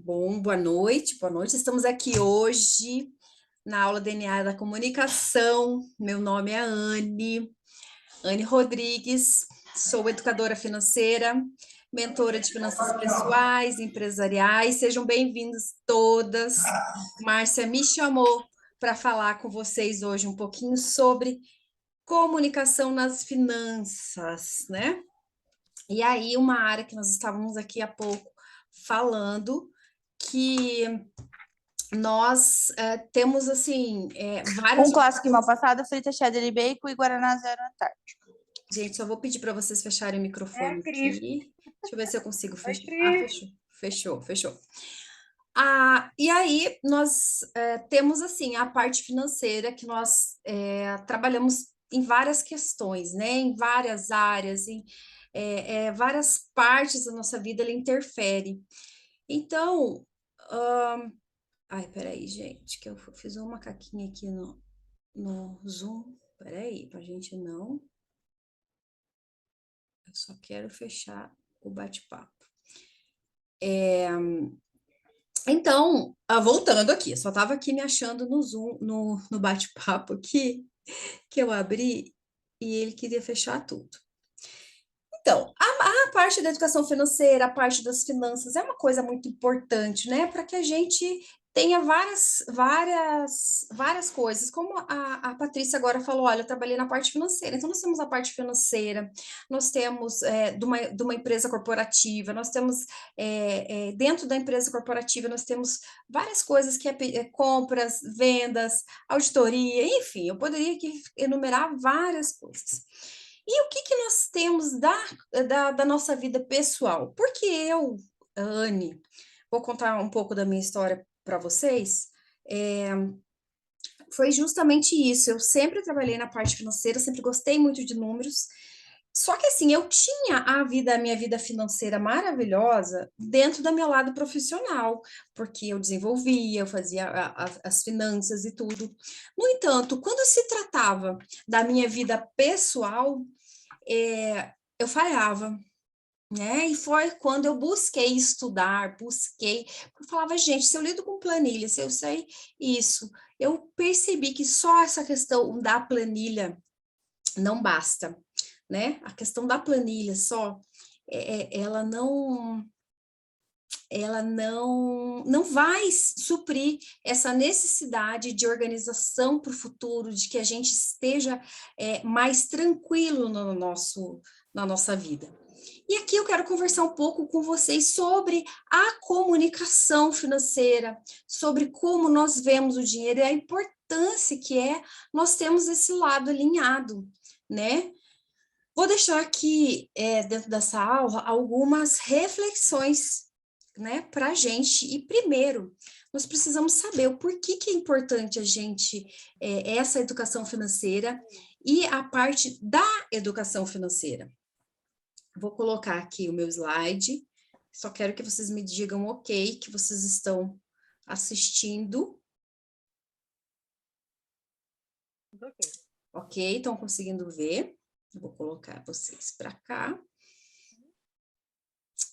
Bom, boa noite, boa noite. Estamos aqui hoje na aula DNA da comunicação. Meu nome é Anne Rodrigues, sou educadora financeira, mentora de finanças pessoais, empresariais. Sejam bem-vindas todas. Márcia me chamou para falar com vocês hoje um pouquinho sobre comunicação nas finanças, né? E aí, uma área que nós estávamos aqui há pouco falando que nós temos, assim, várias... Um clássico mal passado, frita cheddar e bacon e guaraná zero à tarde. Gente, só vou pedir para vocês fecharem o microfone aqui. Deixa eu ver se eu consigo fechar. Fechou. E aí, nós temos, assim, a parte financeira que nós trabalhamos em várias questões, né? Em várias áreas, em várias partes da nossa vida, ele interfere. Então, ai, peraí, gente, que eu fiz uma macaquinha aqui no Zoom. Peraí, pra gente não. Eu só quero fechar o bate-papo. Então, voltando aqui, eu só estava aqui me achando no Zoom, no bate-papo aqui, que eu abri e ele queria fechar tudo. Então, a parte da educação financeira, a parte das finanças é uma coisa muito importante, né? Para que a gente tenha várias coisas. Como a Patrícia agora falou, olha, eu trabalhei na parte financeira. Então, nós temos a parte financeira, nós temos de uma empresa corporativa, nós temos dentro da empresa corporativa, nós temos várias coisas que compras, vendas, auditoria, enfim, eu poderia aqui enumerar várias coisas. E o que nós temos da nossa vida pessoal? Porque eu, Anne, vou contar um pouco da minha história para vocês. Foi justamente isso. Eu sempre trabalhei na parte financeira, sempre gostei muito de números. Só que assim, eu tinha a minha vida financeira maravilhosa dentro do meu lado profissional, porque eu desenvolvia, eu fazia as finanças e tudo. No entanto, quando se tratava da minha vida pessoal, eu falhava, né? E foi quando eu busquei estudar, eu falava, gente, se eu lido com planilha, se eu sei isso, eu percebi que só essa questão da planilha não basta, né? A questão da planilha só, ela não vai suprir essa necessidade de organização para o futuro, de que a gente esteja mais tranquilo na nossa vida. E aqui eu quero conversar um pouco com vocês sobre a comunicação financeira, sobre como nós vemos o dinheiro e a importância que nós temos esse lado alinhado, né? Vou deixar aqui, dentro dessa aula, algumas reflexões, né, para a gente. E primeiro, nós precisamos saber o porquê que é importante a gente, essa educação financeira e a parte da educação financeira. Vou colocar aqui o meu slide, só quero que vocês me digam ok, que vocês estão assistindo. Ok, estão conseguindo ver? Vou colocar vocês para cá.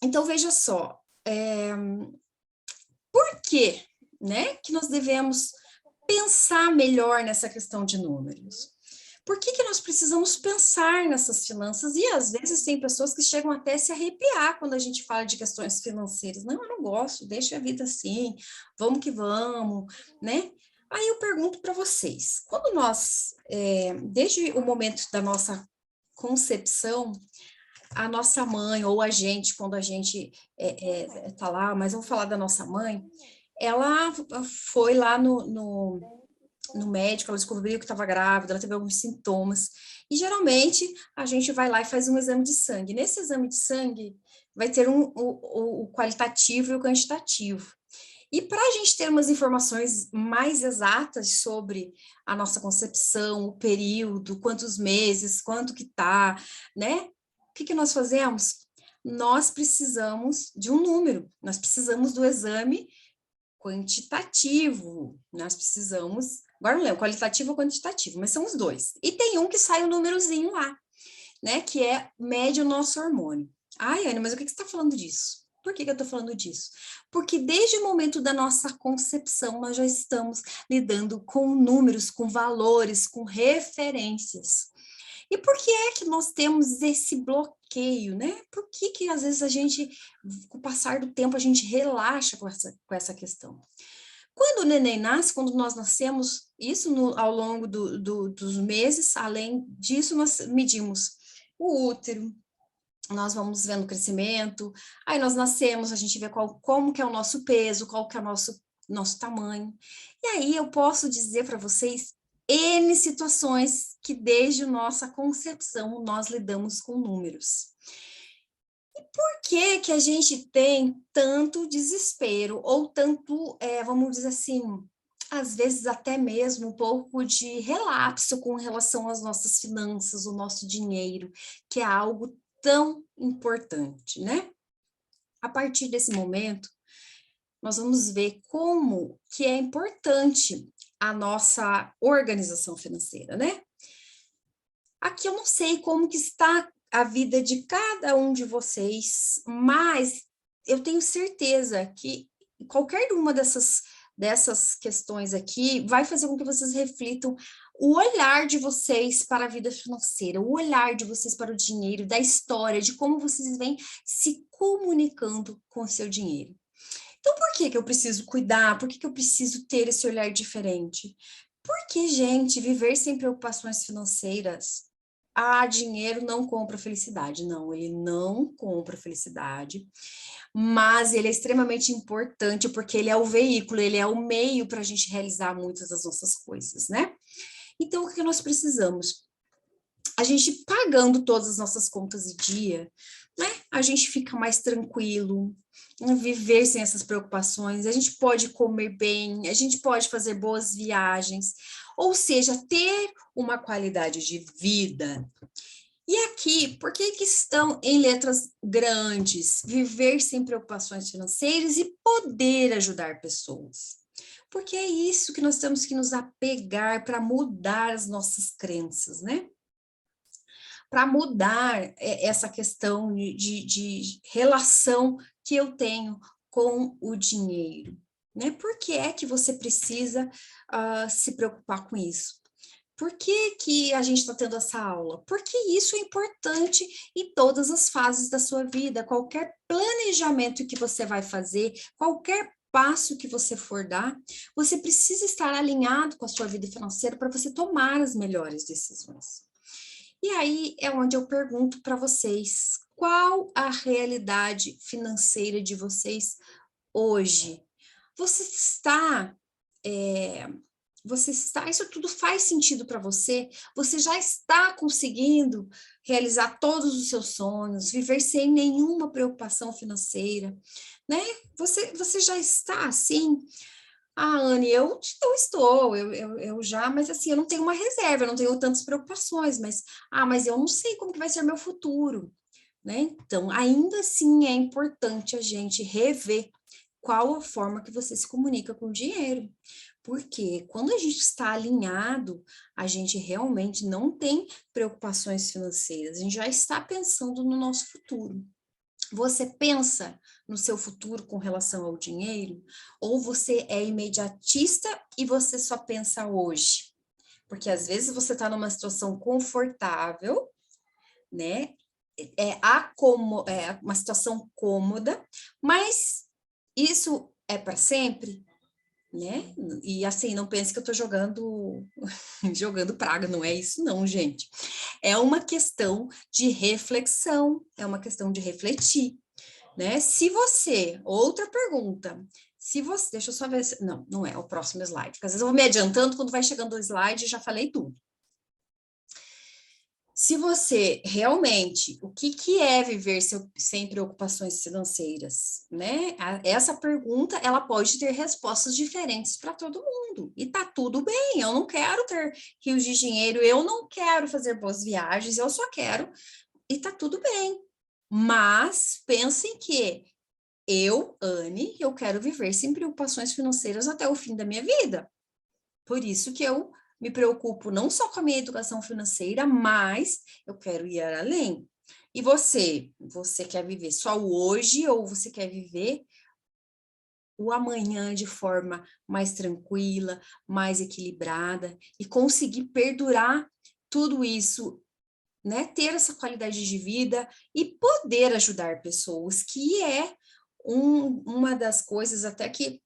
Então, veja só, por que, né, que nós devemos pensar melhor nessa questão de números? Por que nós precisamos pensar nessas finanças? E, às vezes, tem pessoas que chegam até a se arrepiar quando a gente fala de questões financeiras. Não, eu não gosto, deixa a vida assim, vamos que vamos, né? Aí eu pergunto para vocês, quando nós, desde o momento da nossa concepção, a nossa mãe ou a gente, quando a gente está lá, mas vamos falar da nossa mãe, ela foi lá no médico, ela descobriu que estava grávida, ela teve alguns sintomas, e geralmente a gente vai lá e faz um exame de sangue. Nesse exame de sangue vai ter o qualitativo e o quantitativo. E para a gente ter umas informações mais exatas sobre a nossa concepção, o período, quantos meses, quanto que tá, né? O que nós fazemos? Nós precisamos de um número, nós precisamos do exame quantitativo, nós precisamos, agora não lembro, qualitativo ou quantitativo, mas são os dois. E tem um que sai um númerozinho lá, né, que mede o nosso hormônio. Ai, Ana, mas o que você está falando disso? Por que eu estou falando disso? Porque desde o momento da nossa concepção, nós já estamos lidando com números, com valores, com referências. E por que é que nós temos esse bloqueio, né? Por que às vezes a gente, com o passar do tempo, a gente relaxa com essa questão? Quando o neném nasce, quando nós nascemos, isso ao longo dos meses, além disso, nós medimos o útero, nós vamos vendo o crescimento, aí nós nascemos, a gente vê como que é o nosso peso, qual que é o nosso tamanho. E aí eu posso dizer para vocês N situações que desde nossa concepção nós lidamos com números. E por que que a gente tem tanto desespero ou tanto, vamos dizer assim, às vezes até mesmo um pouco de relapso com relação às nossas finanças, o nosso dinheiro, que é algo tão importante, né? A partir desse momento, nós vamos ver como que é importante a nossa organização financeira, né? Aqui eu não sei como que está a vida de cada um de vocês, mas eu tenho certeza que qualquer uma dessas questões aqui vai fazer com que vocês reflitam o olhar de vocês para a vida financeira, o olhar de vocês para o dinheiro, da história, de como vocês vêm se comunicando com o seu dinheiro. Então, por que eu preciso cuidar? Por que eu preciso ter esse olhar diferente? Porque, gente, viver sem preocupações financeiras, dinheiro não compra felicidade. Não, ele não compra felicidade, mas ele é extremamente importante porque ele é o veículo, ele é o meio para a gente realizar muitas das nossas coisas, né? Então, o que nós precisamos? A gente pagando todas as nossas contas em dia, né? A gente fica mais tranquilo, viver sem essas preocupações, a gente pode comer bem, a gente pode fazer boas viagens, ou seja, ter uma qualidade de vida. E aqui, por que estão em letras grandes? Viver sem preocupações financeiras e poder ajudar pessoas. Porque é isso que nós temos que nos apegar para mudar as nossas crenças, né? Para mudar essa questão de relação que eu tenho com o dinheiro, né? Por que é que você precisa se preocupar com isso? Por que que a gente está tendo essa aula? Porque isso é importante em todas as fases da sua vida, qualquer planejamento que você vai fazer, qualquer passo que você for dar, você precisa estar alinhado com a sua vida financeira para você tomar as melhores decisões. E aí é onde eu pergunto para vocês, qual a realidade financeira de vocês hoje? Você está, isso tudo faz sentido para você? Você já está conseguindo realizar todos os seus sonhos, viver sem nenhuma preocupação financeira, né? Você já está assim? Anne, eu já, mas assim, eu não tenho uma reserva, eu não tenho tantas preocupações, mas eu não sei como que vai ser o meu futuro, né? Então, ainda assim é importante a gente rever qual a forma que você se comunica com o dinheiro, porque quando a gente está alinhado, a gente realmente não tem preocupações financeiras, a gente já está pensando no nosso futuro. Você pensa no seu futuro com relação ao dinheiro? Ou você é imediatista e você só pensa hoje? Porque às vezes você está numa situação confortável, né? É uma situação cômoda, mas isso é para sempre, né? E assim, não pense que eu estou jogando praga, não é isso não, gente. É uma questão de reflexão, é uma questão de refletir, né? Outra pergunta, deixa eu só ver, não é o próximo slide, porque às vezes eu vou me adiantando, quando vai chegando o slide, já falei tudo. Se você realmente, o que é viver sem preocupações financeiras, né? Essa pergunta, ela pode ter respostas diferentes para todo mundo, e tá tudo bem, eu não quero ter rios de dinheiro, eu não quero fazer boas viagens, eu só quero, e tá tudo bem. Mas pensem que Anne, eu quero viver sem preocupações financeiras até o fim da minha vida. Por isso que eu me preocupo não só com a minha educação financeira, mas eu quero ir além. E você? Você quer viver só o hoje ou você quer viver o amanhã de forma mais tranquila, mais equilibrada e conseguir perdurar tudo isso, né? Ter essa qualidade de vida e poder ajudar pessoas, que é uma das coisas até que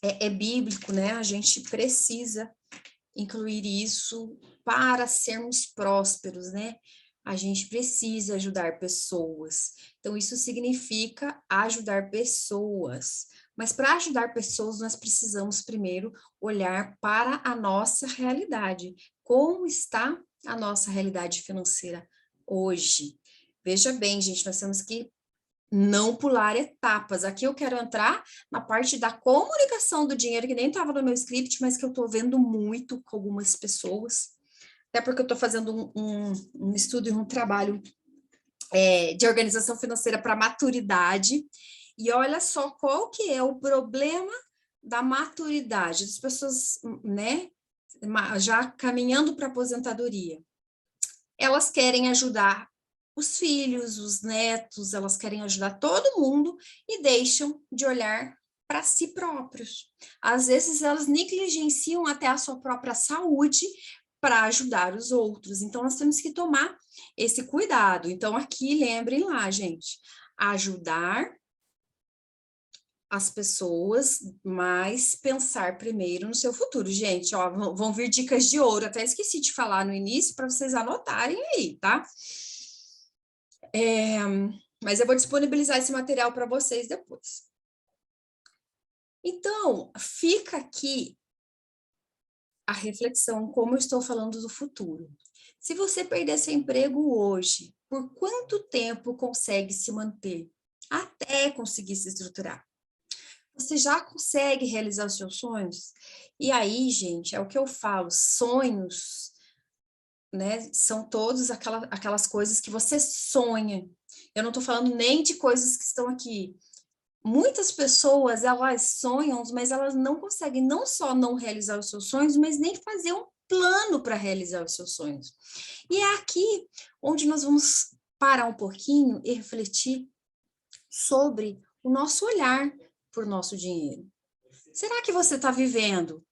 é bíblico, né? A gente precisa incluir isso para sermos prósperos, né? A gente precisa ajudar pessoas. Então, isso significa ajudar pessoas. Mas para ajudar pessoas, nós precisamos primeiro olhar para a nossa realidade. Como está a nossa realidade financeira hoje? Veja bem, gente, nós temos que não pular etapas. Aqui eu quero entrar na parte da comunicação do dinheiro, que nem estava no meu script, mas que eu estou vendo muito com algumas pessoas, até porque eu estou fazendo um estudo e um trabalho de organização financeira para maturidade, e olha só qual que é o problema da maturidade, das pessoas, né, já caminhando para a aposentadoria. Elas querem ajudar os filhos, os netos, elas querem ajudar todo mundo e deixam de olhar para si próprios. Às vezes elas negligenciam até a sua própria saúde para ajudar os outros. Então nós temos que tomar esse cuidado. Então aqui lembrem lá, gente, ajudar as pessoas, mas pensar primeiro no seu futuro. Gente, ó, vão vir dicas de ouro, até esqueci de falar no início, para vocês anotarem aí, tá? Mas eu vou disponibilizar esse material para vocês depois. Então, fica aqui a reflexão, como eu estou falando do futuro. Se você perder seu emprego hoje, por quanto tempo consegue se manter? Até conseguir se estruturar. Você já consegue realizar os seus sonhos? E aí, gente, é o que eu falo, sonhos, né, são todas aquelas coisas que você sonha. Eu não estou falando nem de coisas que estão aqui. Muitas pessoas, elas sonham, mas elas não conseguem não só não realizar os seus sonhos, mas nem fazer um plano para realizar os seus sonhos. E é aqui onde nós vamos parar um pouquinho e refletir sobre o nosso olhar por nosso dinheiro. Será que você está vivendo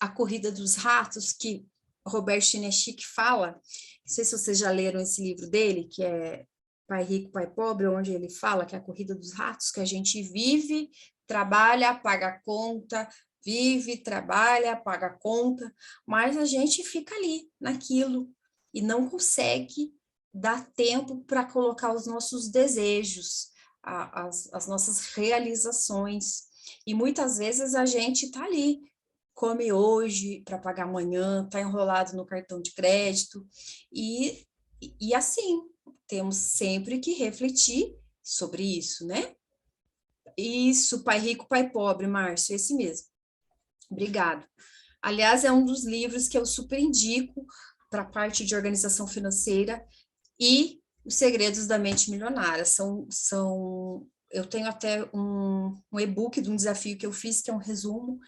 a corrida dos ratos que Robert Chinichik fala? Não sei se vocês já leram esse livro dele, que é Pai Rico, Pai Pobre, onde ele fala que é a corrida dos ratos, que a gente vive, trabalha, paga conta, vive, trabalha, paga conta, mas a gente fica ali, naquilo, e não consegue dar tempo para colocar os nossos desejos, as nossas realizações. E muitas vezes a gente está ali, come hoje para pagar amanhã, está enrolado no cartão de crédito, e assim, temos sempre que refletir sobre isso, né? Isso, Pai Rico, Pai Pobre, Márcio, esse mesmo. Obrigado. Aliás, é um dos livros que eu super indico para a parte de organização financeira e Os Segredos da Mente Milionária. Eu tenho até um e-book de um desafio que eu fiz, que é um resumo.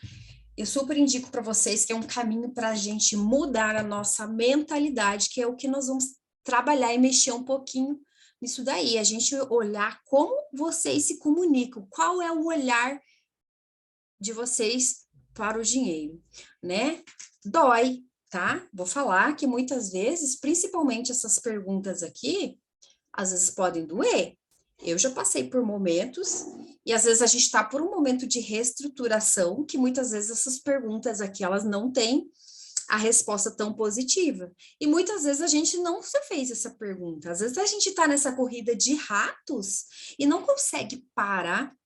Eu super indico para vocês que é um caminho para a gente mudar a nossa mentalidade, que é o que nós vamos trabalhar e mexer um pouquinho nisso daí. A gente olhar como vocês se comunicam, qual é o olhar de vocês para o dinheiro, né? Dói, tá? Vou falar que muitas vezes, principalmente essas perguntas aqui, às vezes podem doer. Eu já passei por momentos, e às vezes a gente está por um momento de reestruturação, que muitas vezes essas perguntas aqui, elas não têm a resposta tão positiva. E muitas vezes a gente não se fez essa pergunta. Às vezes a gente está nessa corrida de ratos e não consegue parar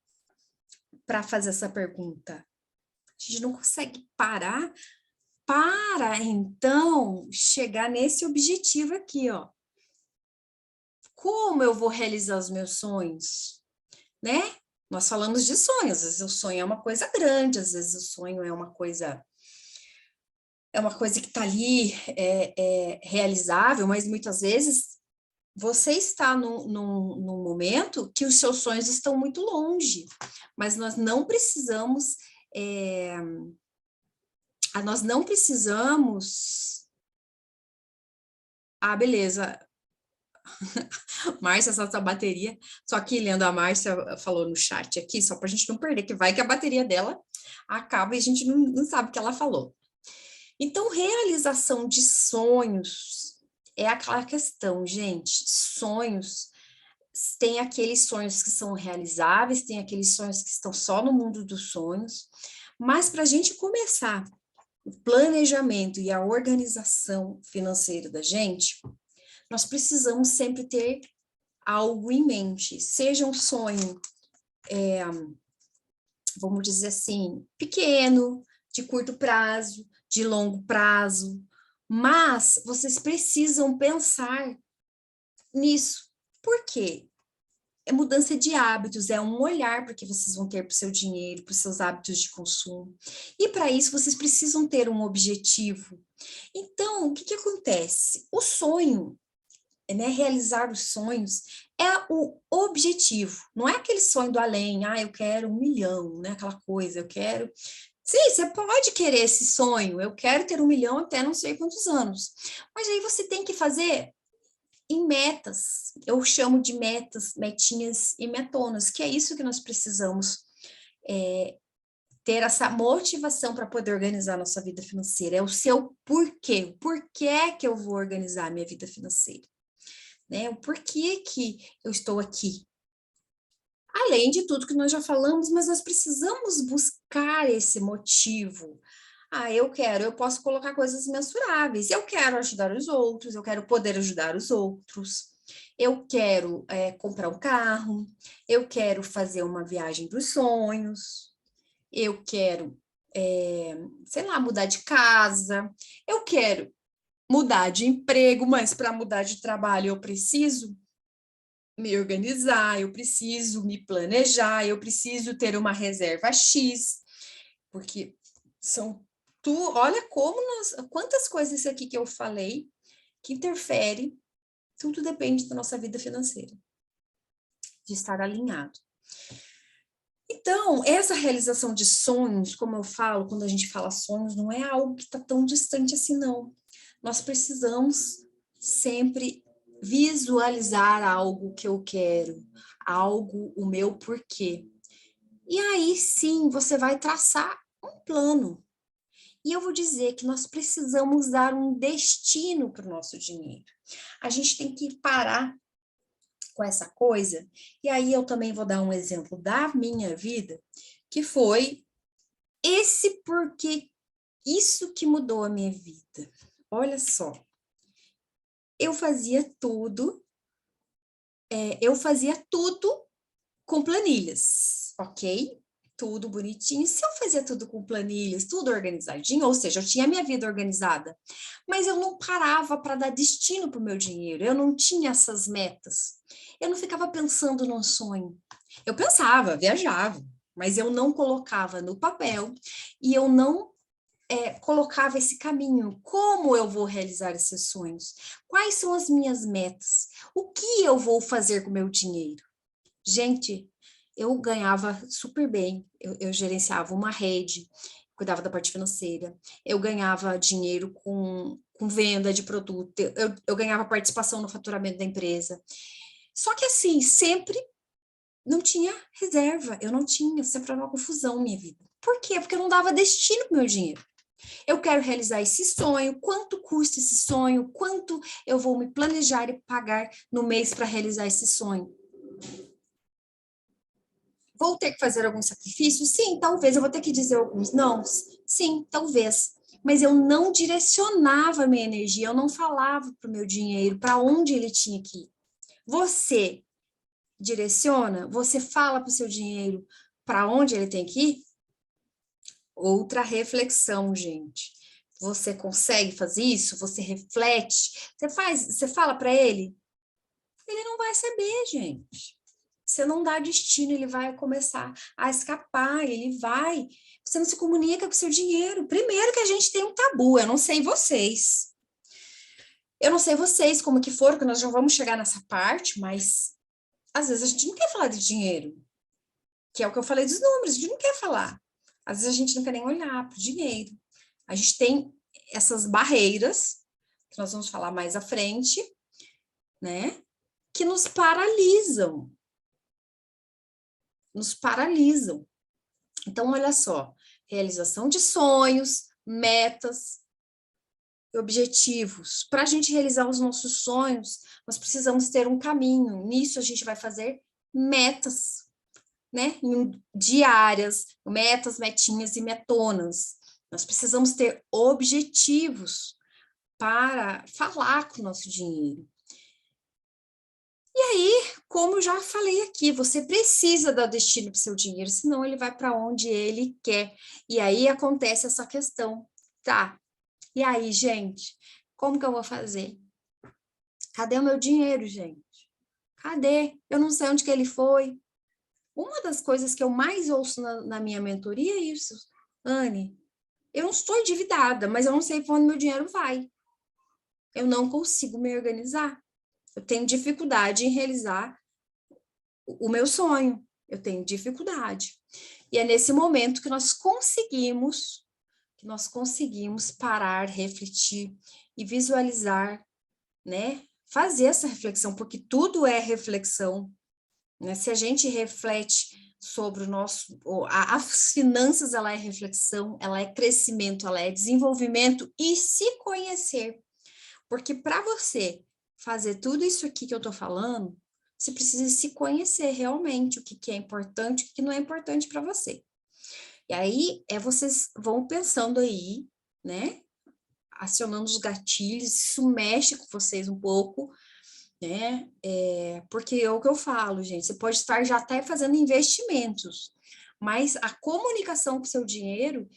para fazer essa pergunta. A gente não consegue parar para, então, chegar nesse objetivo aqui, ó. Como eu vou realizar os meus sonhos, né? Nós falamos de sonhos, às vezes o sonho é uma coisa grande, às vezes o sonho é uma coisa que está ali, realizável, mas muitas vezes você está num momento que os seus sonhos estão muito longe, mas nós não precisamos nós não precisamos... Ah, beleza. Márcia, essa sua bateria... Só que lendo a Márcia falou no chat aqui, só para a gente não perder, que vai que a bateria dela acaba e a gente não sabe o que ela falou. Então, realização de sonhos é aquela questão, gente. Sonhos, tem aqueles sonhos que são realizáveis, tem aqueles sonhos que estão só no mundo dos sonhos, mas para a gente começar o planejamento e a organização financeira da gente, nós precisamos sempre ter algo em mente, seja um sonho, vamos dizer assim, pequeno, de curto prazo, de longo prazo, mas vocês precisam pensar nisso. Por quê? É mudança de hábitos, é um olhar para que vocês vão ter para o seu dinheiro, para os seus hábitos de consumo. E para isso vocês precisam ter um objetivo. Então, o que acontece? O sonho, né, realizar os sonhos é o objetivo, não é aquele sonho do além, eu quero 1 milhão, né, aquela coisa, eu quero... Sim, você pode querer esse sonho, eu quero ter 1 milhão até não sei quantos anos, mas aí você tem que fazer em metas, eu chamo de metas, metinhas e metonas, que é isso que nós precisamos ter essa motivação para poder organizar a nossa vida financeira, é o seu porquê, o porquê que eu vou organizar a minha vida financeira, né? O porquê que eu estou aqui. Além de tudo que nós já falamos, mas nós precisamos buscar esse motivo. Eu posso colocar coisas mensuráveis, eu quero ajudar os outros, eu quero poder ajudar os outros, eu quero comprar um carro, eu quero fazer uma viagem dos sonhos, eu quero, sei lá, mudar de casa, eu quero mudar de emprego, mas para mudar de trabalho eu preciso me organizar, eu preciso me planejar, eu preciso ter uma reserva X, porque olha quantas coisas aqui que eu falei que interfere, tudo depende da nossa vida financeira, de estar alinhado. Então, essa realização de sonhos, como eu falo, quando a gente fala sonhos, não é algo que está tão distante assim, não. Nós precisamos sempre visualizar algo que eu quero, algo, o meu porquê. E aí sim, você vai traçar um plano. E eu vou dizer que nós precisamos dar um destino para o nosso dinheiro. A gente tem que parar com essa coisa. E aí eu também vou dar um exemplo da minha vida, que foi esse porquê, isso que mudou a minha vida. Olha só. Eu fazia tudo com planilhas, ok? Tudo bonitinho. Se eu fazia tudo com planilhas, tudo organizadinho, ou seja, eu tinha a minha vida organizada, mas eu não parava para dar destino para o meu dinheiro, eu não tinha essas metas. Eu não ficava pensando num sonho. Eu pensava, viajava, mas eu não colocava no papel e eu não colocava esse caminho. Como eu vou realizar esses sonhos? Quais são as minhas metas? O que eu vou fazer com o meu dinheiro? Gente, eu ganhava super bem, eu gerenciava uma rede, cuidava da parte financeira, eu ganhava dinheiro com venda de produto, eu ganhava participação no faturamento da empresa. Só que assim, sempre não tinha reserva, eu não tinha, sempre era uma confusão na minha vida. Por quê? Porque eu não dava destino para o meu dinheiro. Eu quero realizar esse sonho, quanto custa esse sonho, quanto eu vou me planejar e pagar no mês para realizar esse sonho. Vou ter que fazer algum sacrifício? Sim, talvez. Eu vou ter que dizer alguns não? Sim, talvez. Mas eu não direcionava a minha energia, eu não falava para o meu dinheiro, para onde ele tinha que ir. Você direciona? Você fala para o seu dinheiro para onde ele tem que ir? Outra reflexão, gente. Você consegue fazer isso? Você reflete? Você fala para ele? Ele não vai saber, gente. Você não dá destino, ele vai começar a escapar, ele vai... Você não se comunica com o seu dinheiro. Primeiro que a gente tem um tabu, eu não sei vocês. Eu não sei vocês como que foram, que nós já vamos chegar nessa parte, mas às vezes a gente não quer falar de dinheiro, que é o que eu falei dos números, a gente não quer falar. Às vezes a gente não quer nem olhar para o dinheiro. A gente tem essas barreiras, que nós vamos falar mais à frente, né? Que nos paralisam. Nos paralisam. Então, olha só, realização de sonhos, metas, objetivos. Para a gente realizar os nossos sonhos, nós precisamos ter um caminho. Nisso, a gente vai fazer metas, né? Diárias, metas, metinhas e metonas. Nós precisamos ter objetivos para falar com o nosso dinheiro. E aí, como eu já falei aqui, você precisa dar destino para o seu dinheiro, senão ele vai para onde ele quer. E aí acontece essa questão, tá? E aí, gente, como que eu vou fazer? Cadê o meu dinheiro, gente? Cadê? Eu não sei onde que ele foi. Uma das coisas que eu mais ouço na minha mentoria é isso. Anne, eu não estou endividada, mas eu não sei para onde meu dinheiro vai. Eu não consigo me organizar. Eu tenho dificuldade em realizar o meu sonho. Eu tenho dificuldade. E é nesse momento que nós conseguimos parar, refletir e visualizar, né? Fazer essa reflexão, porque tudo é reflexão, né? Se a gente reflete sobre o nosso, as finanças, ela é reflexão, ela é crescimento, ela é desenvolvimento e se conhecer. Porque para você fazer tudo isso aqui que eu estou falando, você precisa se conhecer realmente, o que é importante, o que não é importante para você. E aí, vocês vão pensando aí, né? Acionando os gatilhos, isso mexe com vocês um pouco, né? Porque é o que eu falo, gente, você pode estar já até fazendo investimentos, mas a comunicação com o seu dinheiro,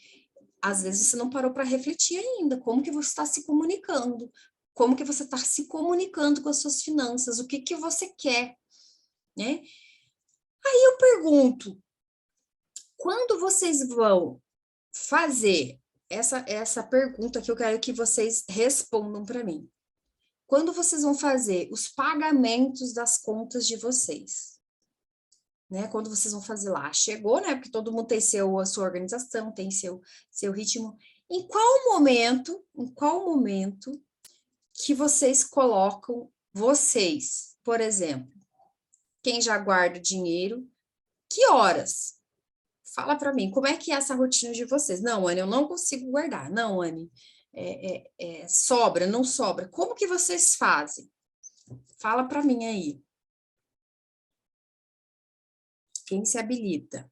às vezes você não parou para refletir ainda, como que você está se comunicando, como que você está se comunicando com as suas finanças, o que que você quer, né? Aí eu pergunto, quando vocês vão fazer essa pergunta que eu quero que vocês respondam para mim. Quando vocês vão fazer os pagamentos das contas de vocês, né? Quando vocês vão fazer lá, chegou, né? Porque todo mundo tem a sua organização, tem seu ritmo. Em qual momento que vocês colocam vocês, por exemplo, quem já guarda dinheiro, que horas? Fala para mim, como é que é essa rotina de vocês? Não, Anne, eu não consigo guardar. Não, Anne, sobra, não sobra. Como que vocês fazem? Fala para mim aí. Quem se habilita?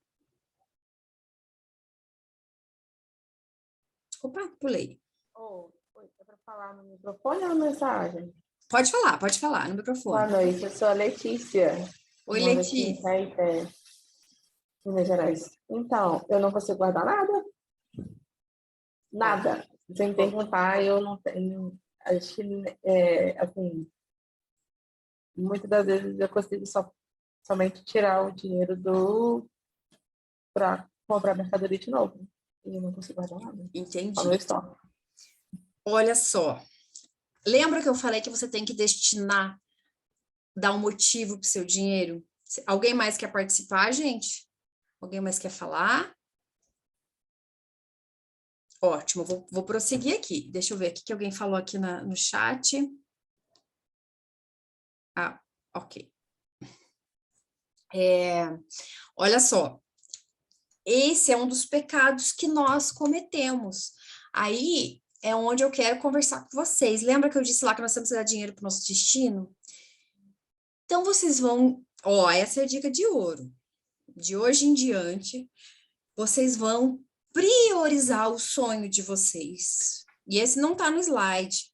Opa, pulei. Oi, é para falar no microfone ou na mensagem? Pode falar, no Boa microfone. noite, eu sou a Letícia. Oi, Moro aqui em Letícia. Caeté, Minas Gerais. Então, eu não consigo guardar nada. Nada. Sem perguntar, eu não tenho. Acho que, assim, muitas das vezes eu consigo somente tirar o dinheiro para comprar mercadoria de novo. E eu não consigo guardar nada. Entendi. Só meu estoque. Olha só. Lembra que eu falei que você tem que destinar, dar um motivo para o seu dinheiro? Alguém mais quer participar, gente? Alguém mais quer falar? Ótimo, vou prosseguir aqui. Deixa eu ver o que alguém falou aqui no chat. Ah, ok. Olha só, esse é um dos pecados que nós cometemos. Aí é onde eu quero conversar com vocês. Lembra que eu disse lá que nós temos que dar dinheiro para o nosso destino? Então, vocês vão... essa é a dica de ouro. De hoje em diante, vocês vão priorizar o sonho de vocês. E esse não está no slide.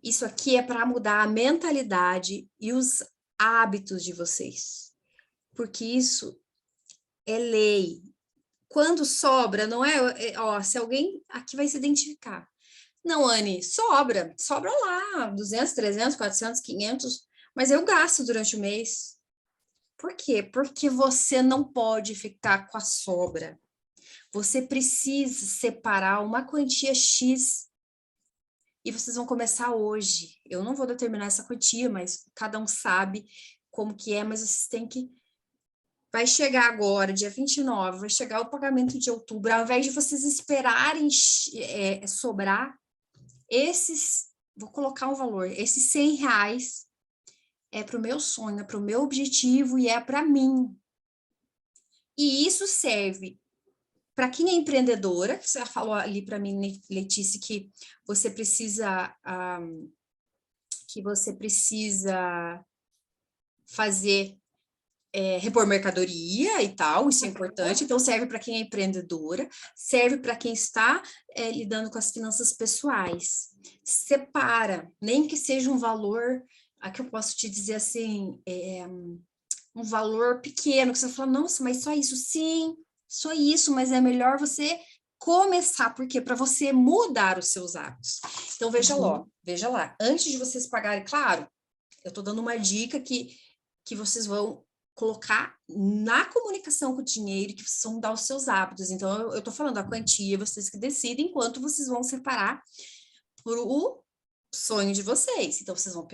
Isso aqui é para mudar a mentalidade e os hábitos de vocês. Porque isso é lei. Quando sobra, não é... se alguém aqui vai se identificar. Não, Anne, sobra lá, 200, 300, 400, 500, mas eu gasto durante o mês. Por quê? Porque você não pode ficar com a sobra. Você precisa separar uma quantia X e vocês vão começar hoje. Eu não vou determinar essa quantia, mas cada um sabe como que é, mas vocês têm que vai chegar agora, dia 29, vai chegar o pagamento de outubro, ao invés de vocês esperarem sobrar, vou colocar um valor, esses R$100 é para o meu sonho, é para o meu objetivo e é para mim. E isso serve para quem é empreendedora, que você falou ali para mim, Letícia, que você precisa fazer repor mercadoria e tal, isso é importante. Então serve para quem é empreendedora, serve para quem está lidando com as finanças pessoais. Separa, nem que seja um valor, aqui eu posso te dizer assim, um valor pequeno, que você fala, nossa, mas só isso? Sim, só isso, mas é melhor você começar, porque para você mudar os seus hábitos. Então, veja lá, antes de vocês pagarem, claro, eu estou dando uma dica que vocês vão colocar na comunicação com o dinheiro, que vocês vão mudar os seus hábitos. Então, eu estou falando a quantia, vocês que decidem, enquanto vocês vão separar para o sonho de vocês. Então, vocês vão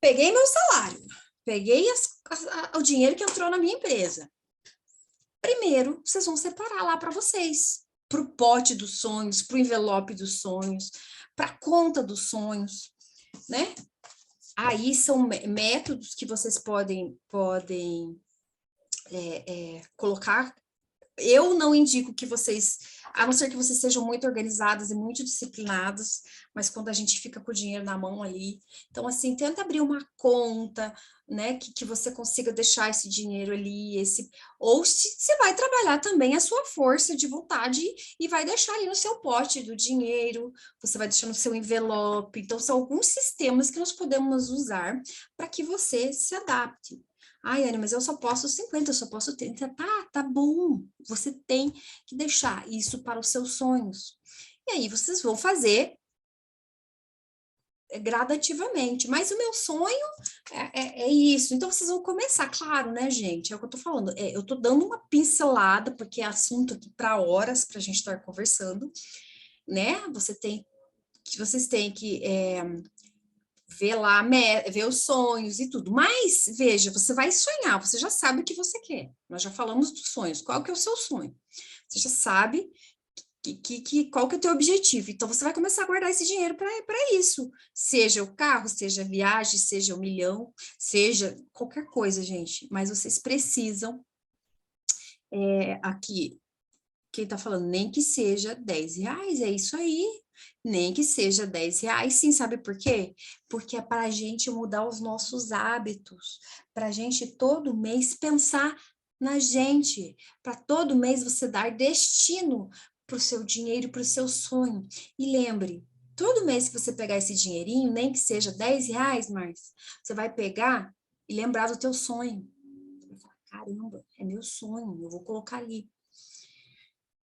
peguei meu salário, peguei o dinheiro que entrou na minha empresa. Primeiro, vocês vão separar lá para vocês, para o pote dos sonhos, para o envelope dos sonhos, para a conta dos sonhos, né? Aí são métodos que vocês podem colocar. Eu não indico que vocês, a não ser que vocês sejam muito organizadas e muito disciplinadas, mas quando a gente fica com o dinheiro na mão ali, então assim, tenta abrir uma conta, né, que você consiga deixar esse dinheiro ali, ou você vai trabalhar também a sua força de vontade e vai deixar ali no seu pote do dinheiro, você vai deixar no seu envelope. Então são alguns sistemas que nós podemos usar para que você se adapte. Ai, Anne, mas eu só posso 50, eu só posso 30. Tá bom. Você tem que deixar isso para os seus sonhos. E aí vocês vão fazer gradativamente. Mas o meu sonho é isso. Então vocês vão começar, claro, né, gente? É o que eu tô falando. Eu tô dando uma pincelada, porque é assunto aqui para horas para a gente estar conversando, né? Vocês têm que ver lá, ver os sonhos e tudo. Mas, veja, você vai sonhar, você já sabe o que você quer. Nós já falamos dos sonhos. Qual que é o seu sonho? Você já sabe qual que é o teu objetivo. Então, você vai começar a guardar esse dinheiro para isso. Seja o carro, seja a viagem, seja o milhão, seja qualquer coisa, gente. Mas vocês precisam, aqui, quem está falando, nem que seja R$10, é isso aí. Nem que seja R$10, sim, sabe por quê? Porque é para a gente mudar os nossos hábitos, para a gente todo mês pensar na gente, para todo mês você dar destino para o seu dinheiro, para o seu sonho. E lembre, todo mês que você pegar esse dinheirinho, nem que seja R$10, Marcia, você vai pegar e lembrar do teu sonho. Você vai falar, caramba, é meu sonho, eu vou colocar ali.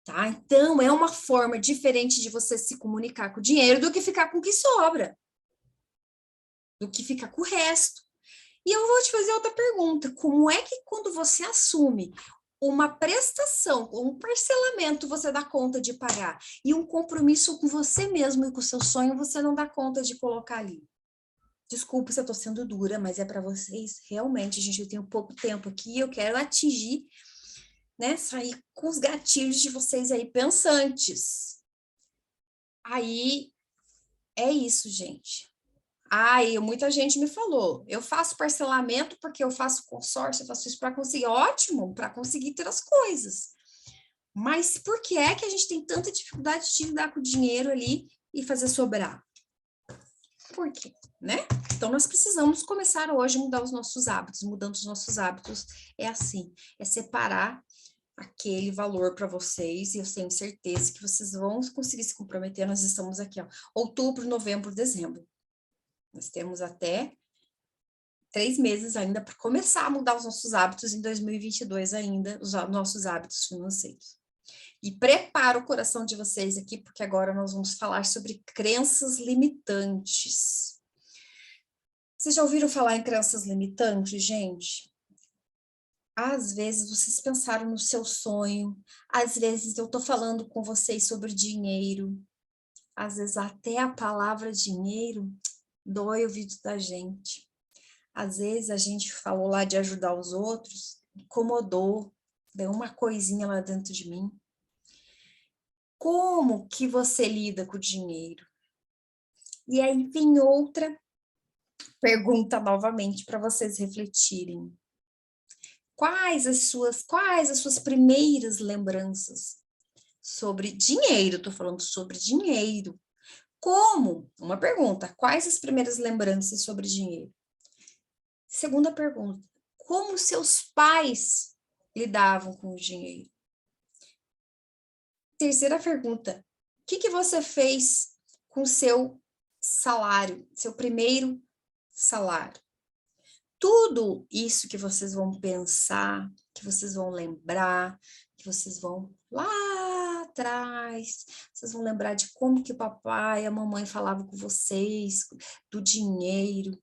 Tá? Então, é uma forma diferente de você se comunicar com o dinheiro do que ficar com o que sobra, do que ficar com o resto. E eu vou te fazer outra pergunta: como é que quando você assume uma prestação, um parcelamento, você dá conta de pagar, e um compromisso com você mesmo e com o seu sonho, você não dá conta de colocar ali? Desculpa se eu estou sendo dura, mas é para vocês, realmente, gente, eu tenho pouco tempo aqui, eu quero atingir, né, sair com os gatilhos de vocês aí pensantes. Aí, é isso, gente. Aí, muita gente me falou, eu faço parcelamento porque eu faço consórcio, eu faço isso para conseguir, ótimo, para conseguir ter as coisas. Mas por que é que a gente tem tanta dificuldade de lidar com o dinheiro ali e fazer sobrar? Por quê, né? Então, nós precisamos começar hoje a mudar os nossos hábitos. Mudando os nossos hábitos é assim, é separar aquele valor para vocês, e eu tenho certeza que vocês vão conseguir se comprometer. Nós estamos aqui, ó, outubro, novembro, dezembro. Nós temos até 3 meses ainda para começar a mudar os nossos hábitos em 2022 ainda, os nossos hábitos financeiros. E prepara o coração de vocês aqui, porque agora nós vamos falar sobre crenças limitantes. Vocês já ouviram falar em crenças limitantes, gente? Às vezes vocês pensaram no seu sonho, às vezes eu estou falando com vocês sobre dinheiro, às vezes até a palavra dinheiro dói o ouvido da gente. Às vezes a gente falou lá de ajudar os outros, incomodou, deu uma coisinha lá dentro de mim. Como que você lida com o dinheiro? E aí vem outra pergunta novamente para vocês refletirem. Quais as suas primeiras lembranças sobre dinheiro? Estou falando sobre dinheiro. Como? Uma pergunta. Quais as primeiras lembranças sobre dinheiro? Segunda pergunta. Como seus pais lidavam com o dinheiro? Terceira pergunta. O que você fez com o seu salário, seu primeiro salário? Tudo isso que vocês vão pensar, que vocês vão lembrar, que vocês vão lá atrás, vocês vão lembrar de como que o papai e a mamãe falavam com vocês, do dinheiro,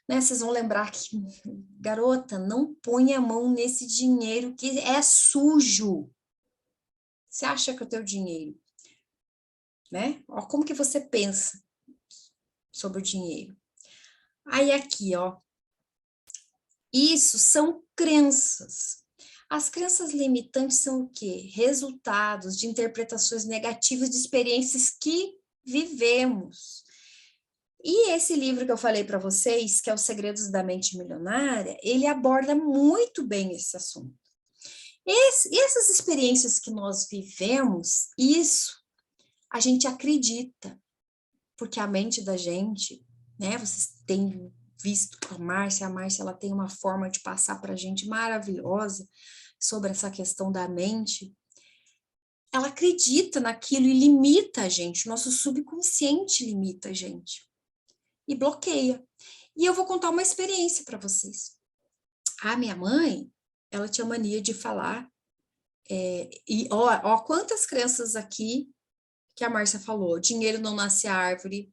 né? Vocês vão lembrar que, garota, não põe a mão nesse dinheiro que é sujo. Você acha que é o teu dinheiro, né? Ó, como que você pensa sobre o dinheiro? Aí aqui, ó, isso são crenças. As crenças limitantes são o quê? Resultados de interpretações negativas de experiências que vivemos. E esse livro que eu falei para vocês, que é Os Segredos da Mente Milionária, ele aborda muito bem esse assunto. Essas experiências que nós vivemos, isso a gente acredita, porque a mente da gente, né, vocês têm visto com a Márcia ela tem uma forma de passar para a gente maravilhosa sobre essa questão da mente. Ela acredita naquilo e limita a gente, o nosso subconsciente limita a gente e bloqueia. E eu vou contar uma experiência para vocês. A minha mãe, ela tinha mania de falar, e ó, quantas crenças aqui que a Márcia falou, dinheiro não nasce árvore,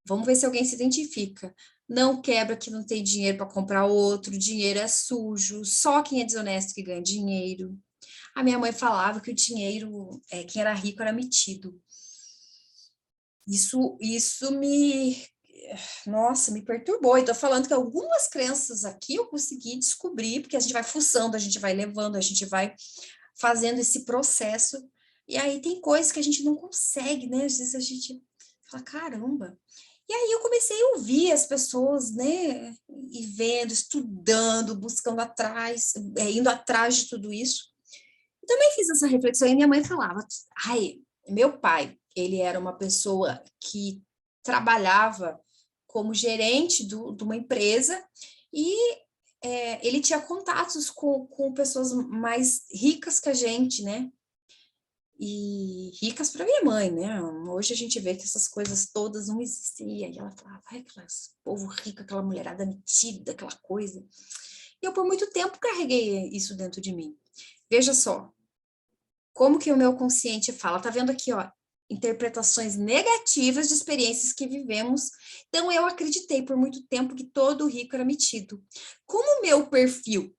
vamos ver se alguém se identifica. Não quebra que não tem dinheiro para comprar outro, dinheiro é sujo, só quem é desonesto que ganha dinheiro. A minha mãe falava que o dinheiro, quem era rico era metido. Isso me perturbou. E tô falando que algumas crenças aqui eu consegui descobrir, porque a gente vai fuçando, a gente vai levando, a gente vai fazendo esse processo. E aí tem coisas que a gente não consegue, né? Às vezes a gente fala, caramba. E aí eu comecei a ouvir as pessoas, né? E vendo, estudando, buscando atrás, indo atrás de tudo isso. Eu também fiz essa reflexão e minha mãe falava, ai, meu pai, ele era uma pessoa que trabalhava como gerente de uma empresa e ele tinha contatos com pessoas mais ricas que a gente, né? E ricas para minha mãe, né? Hoje a gente vê que essas coisas todas não existem. E aí ela falava, ai, aquele povo rico, aquela mulherada metida, aquela coisa. E eu, por muito tempo, carreguei isso dentro de mim. Veja só, como que o meu consciente fala. Tá vendo aqui, ó, interpretações negativas de experiências que vivemos. Então, eu acreditei por muito tempo que todo rico era metido. Como o meu perfil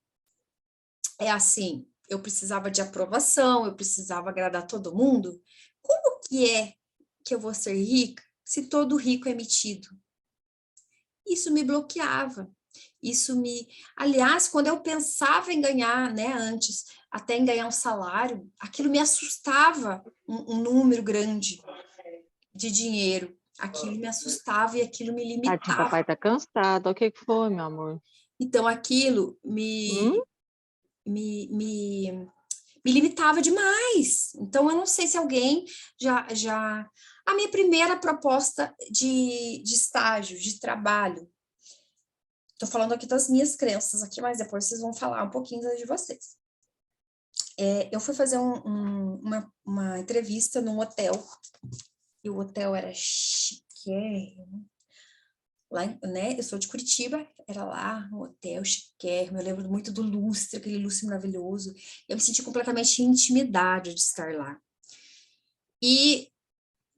é assim, eu precisava de aprovação, eu precisava agradar todo mundo, como que é que eu vou ser rica se todo rico é metido? Isso me bloqueava. Aliás, quando eu pensava em ganhar, né, antes, até em ganhar um salário, aquilo me assustava, um número grande de dinheiro. Aquilo me assustava e aquilo me Tadinho, limitava. papai tá cansado. O que foi, meu amor? Então, aquilo me limitava demais. Então, eu não sei se alguém já... A minha primeira proposta de estágio, de trabalho, estou falando aqui das minhas crenças aqui, mas depois vocês vão falar um pouquinho de vocês. Eu fui fazer uma entrevista num hotel, e o hotel era chiquérrimo. Lá, né? Eu sou de Curitiba, era lá, um hotel chiquérrimo, eu lembro muito do lustre, aquele lustre maravilhoso. Eu me senti completamente intimidada de estar lá. E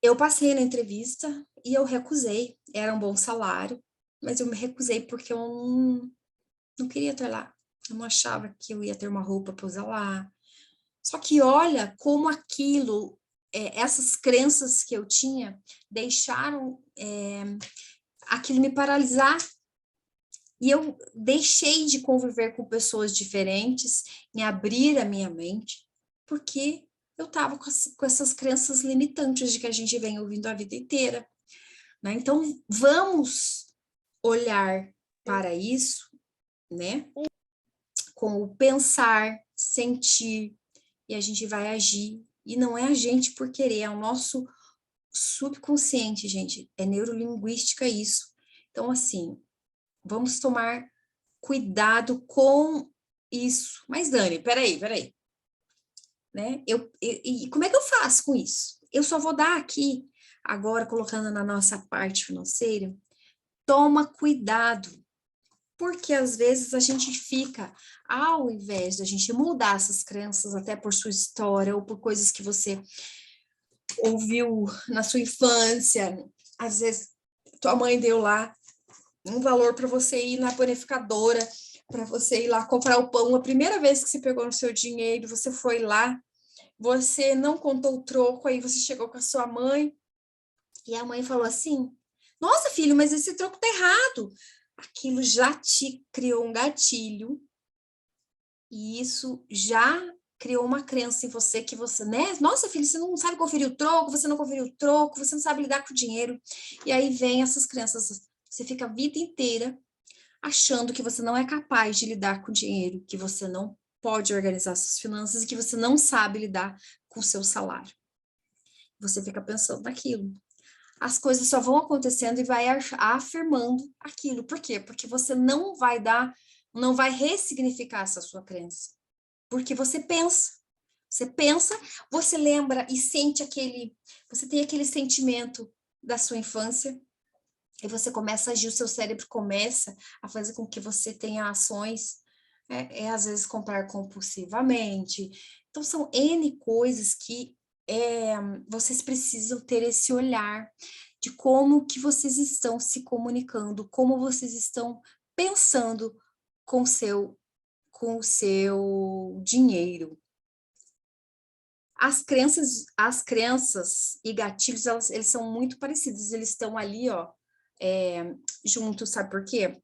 eu passei na entrevista e eu recusei. Era um bom salário, mas eu me recusei porque eu não queria estar lá. Eu não achava que eu ia ter uma roupa para usar lá. Só que olha como aquilo, essas crenças que eu tinha, deixaram aquilo me paralisar. E eu deixei de conviver com pessoas diferentes, em abrir a minha mente, porque eu estava com essas crenças limitantes de que a gente vem ouvindo a vida inteira, né? Então, vamos olhar para isso, né? Com o pensar, sentir, e a gente vai agir. E não é a gente por querer, é o nosso subconsciente, gente. É neurolinguística isso. Então, assim, vamos tomar cuidado com isso. Mas, Dani, peraí. Né? E como é que eu faço com isso? Eu só vou dar aqui, agora colocando na nossa parte financeira, toma cuidado, porque às vezes a gente fica, ao invés de a gente mudar essas crenças, até por sua história, ou por coisas que você ouviu na sua infância, às vezes tua mãe deu lá um valor para você ir na panificadora, para você ir lá comprar o pão, a primeira vez que você pegou no seu dinheiro, você foi lá, você não contou o troco, aí você chegou com a sua mãe, e a mãe falou assim, nossa, filho, mas esse troco tá errado. Aquilo já te criou um gatilho, e isso já criou uma crença em você que você, né? Nossa, filho, você não sabe conferir o troco, você não conferiu o troco, você não sabe lidar com o dinheiro. E aí vem essas crenças, você fica a vida inteira achando que você não é capaz de lidar com o dinheiro, que você não pode organizar suas finanças e que você não sabe lidar com o seu salário. Você fica pensando naquilo. As coisas só vão acontecendo e vai afirmando aquilo. Por quê? Porque você não vai ressignificar essa sua crença. Porque você pensa, você lembra e sente você tem aquele sentimento da sua infância, e você começa a agir, o seu cérebro começa a fazer com que você tenha ações, às vezes comprar compulsivamente. Então, são N coisas que vocês precisam ter esse olhar de como que vocês estão se comunicando, como vocês estão pensando com o seu dinheiro. As crenças e gatilhos, eles são muito parecidos, eles estão ali, ó, juntos, sabe por quê?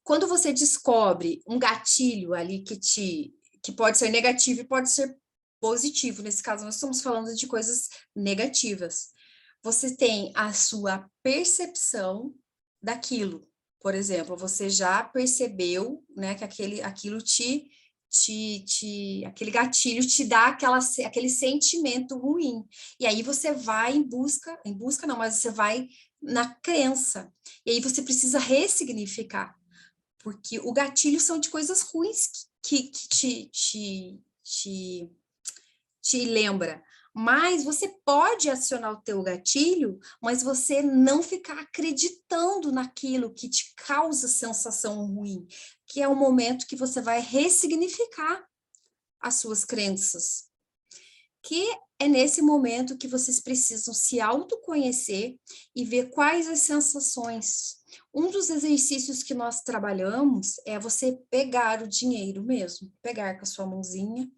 Quando você descobre um gatilho ali que pode ser negativo e pode ser positivo, nesse caso nós estamos falando de coisas negativas, você tem a sua percepção daquilo. Por exemplo, você já percebeu, né, que aquilo aquele gatilho te dá aquele sentimento ruim. E aí você vai em busca não, mas você vai na crença. E aí você precisa ressignificar, porque o gatilho são de coisas ruins que te lembra. Mas você pode acionar o teu gatilho, mas você não ficar acreditando naquilo que te causa sensação ruim, que é o momento que você vai ressignificar as suas crenças. Que é nesse momento que vocês precisam se autoconhecer e ver quais as sensações. Um dos exercícios que nós trabalhamos é você pegar o dinheiro mesmo, pegar com a sua mãozinha,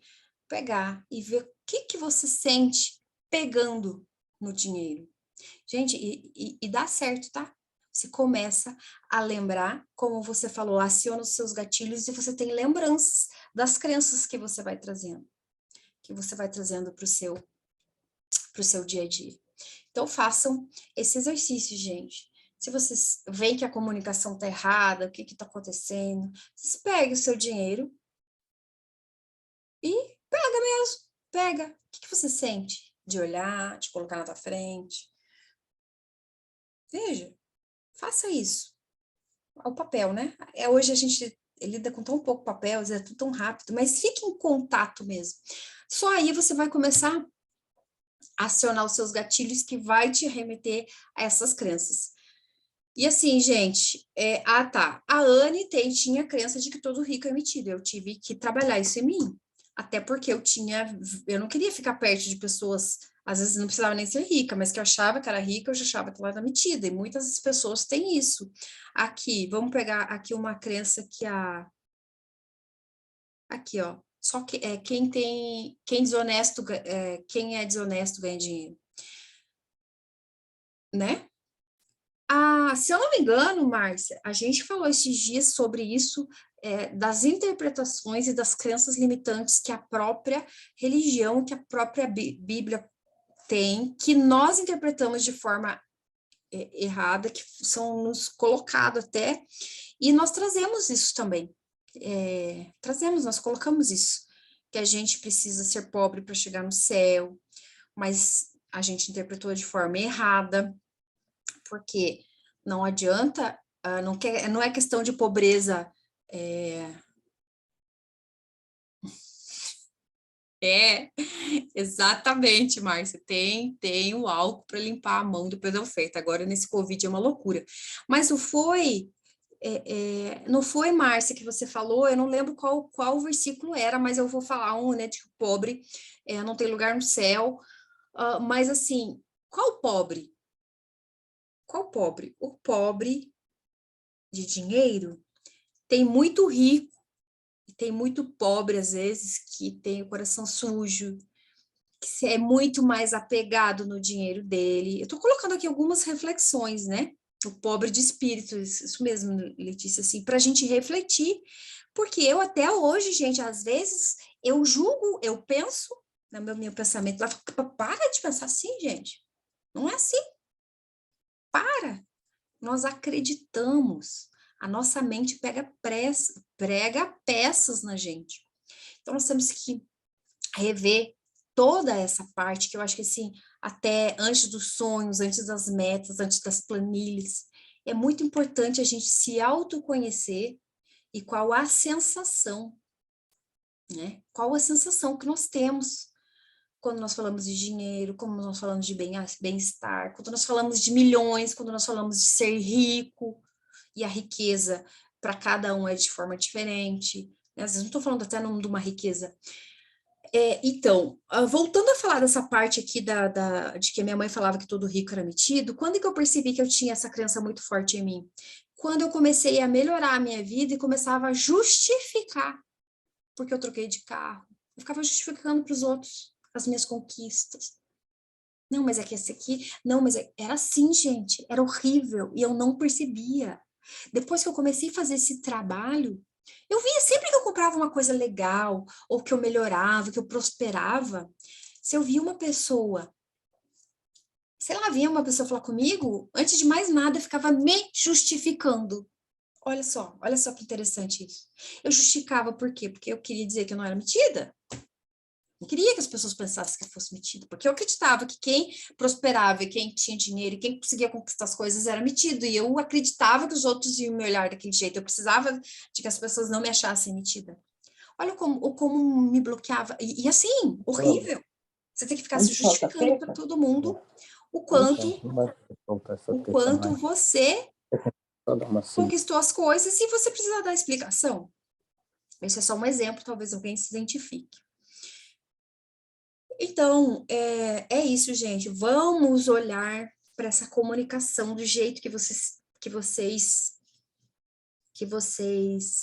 pegar e ver o que você sente pegando no dinheiro. Gente, e dá certo, tá? Você começa a lembrar, como você falou, aciona os seus gatilhos e você tem lembranças das crenças que você vai trazendo para o seu dia a dia. Então, façam esse exercício, gente. Se vocês veem que a comunicação está errada, o que está acontecendo, vocês peguem o seu dinheiro e pega mesmo, pega. O que você sente de olhar, de colocar na tua frente? Veja, faça isso. O papel, né? Hoje a gente lida com tão pouco papel, é tudo tão rápido, mas fique em contato mesmo. Só aí você vai começar a acionar os seus gatilhos que vai te remeter a essas crenças. E assim, gente, tá, a Anne tinha a crença de que todo rico é metido, eu tive que trabalhar isso em mim, até porque eu não queria ficar perto de pessoas, às vezes não precisava nem ser rica, mas que eu achava que era rica, eu já achava que ela era metida, e muitas pessoas têm isso. Aqui, vamos pegar aqui uma crença que aqui, ó, só que quem é desonesto ganha dinheiro, né? Se eu não me engano, Márcia, a gente falou esses dias sobre isso, das interpretações e das crenças limitantes que a própria religião, que a própria Bíblia tem, que nós interpretamos de forma errada, que são nos colocados até, e nós trazemos isso também. Nós colocamos isso, que a gente precisa ser pobre para chegar no céu, mas a gente interpretou de forma errada, porque não adianta, não é questão de pobreza, exatamente, Márcia, tem o álcool para limpar a mão depois da oferta, agora nesse Covid é uma loucura, mas não foi, Márcia, que você falou, eu não lembro qual versículo era, mas eu vou falar né, de que o pobre não tem lugar no céu, mas assim, qual pobre? Qual pobre? O pobre de dinheiro tem muito rico, e tem muito pobre, às vezes, que tem o coração sujo, que é muito mais apegado no dinheiro dele. Eu estou colocando aqui algumas reflexões, né? O pobre de espírito, isso mesmo, Letícia, assim, para a gente refletir, porque eu até hoje, gente, às vezes eu julgo, eu penso, no meu pensamento, para de pensar assim, gente, não é assim, nós acreditamos, a nossa mente prega peças na gente, então nós temos que rever toda essa parte, que eu acho que assim, até antes dos sonhos, antes das metas, antes das planilhas, é muito importante a gente se autoconhecer e qual a sensação, né? Qual a sensação que nós temos quando nós falamos de dinheiro, quando nós falamos de bem-estar, quando nós falamos de milhões, quando nós falamos de ser rico, e a riqueza para cada um é de forma diferente, né? Às vezes não estou falando até de uma riqueza. Então, voltando a falar dessa parte aqui de que a minha mãe falava que todo rico era metido, quando é que eu percebi que eu tinha essa crença muito forte em mim? Quando eu comecei a melhorar a minha vida e começava a justificar, porque eu troquei de carro. Eu ficava justificando para os outros as minhas conquistas. Não, mas é que esse aqui... Não, mas era assim, gente. Era horrível e eu não percebia. Depois que eu comecei a fazer esse trabalho, eu via sempre que eu comprava uma coisa legal, ou que eu melhorava, que eu prosperava, se eu via uma pessoa, sei lá, vinha uma pessoa falar comigo, antes de mais nada, eu ficava me justificando. Olha só que interessante isso. Eu justificava por quê? Porque eu queria dizer que eu não era metida. Não queria que as pessoas pensassem que eu fosse metida, porque eu acreditava que quem prosperava e quem tinha dinheiro e quem conseguia conquistar as coisas era metido, e eu acreditava que os outros iam me olhar daquele jeito, eu precisava de que as pessoas não me achassem metida. Olha como me bloqueava, e assim, horrível. Você tem que ficar se justificando para todo mundo o quanto você conquistou as coisas e você precisa dar explicação. Esse é só um exemplo, talvez alguém se identifique. Então, é isso, gente. Vamos olhar para essa comunicação do jeito que vocês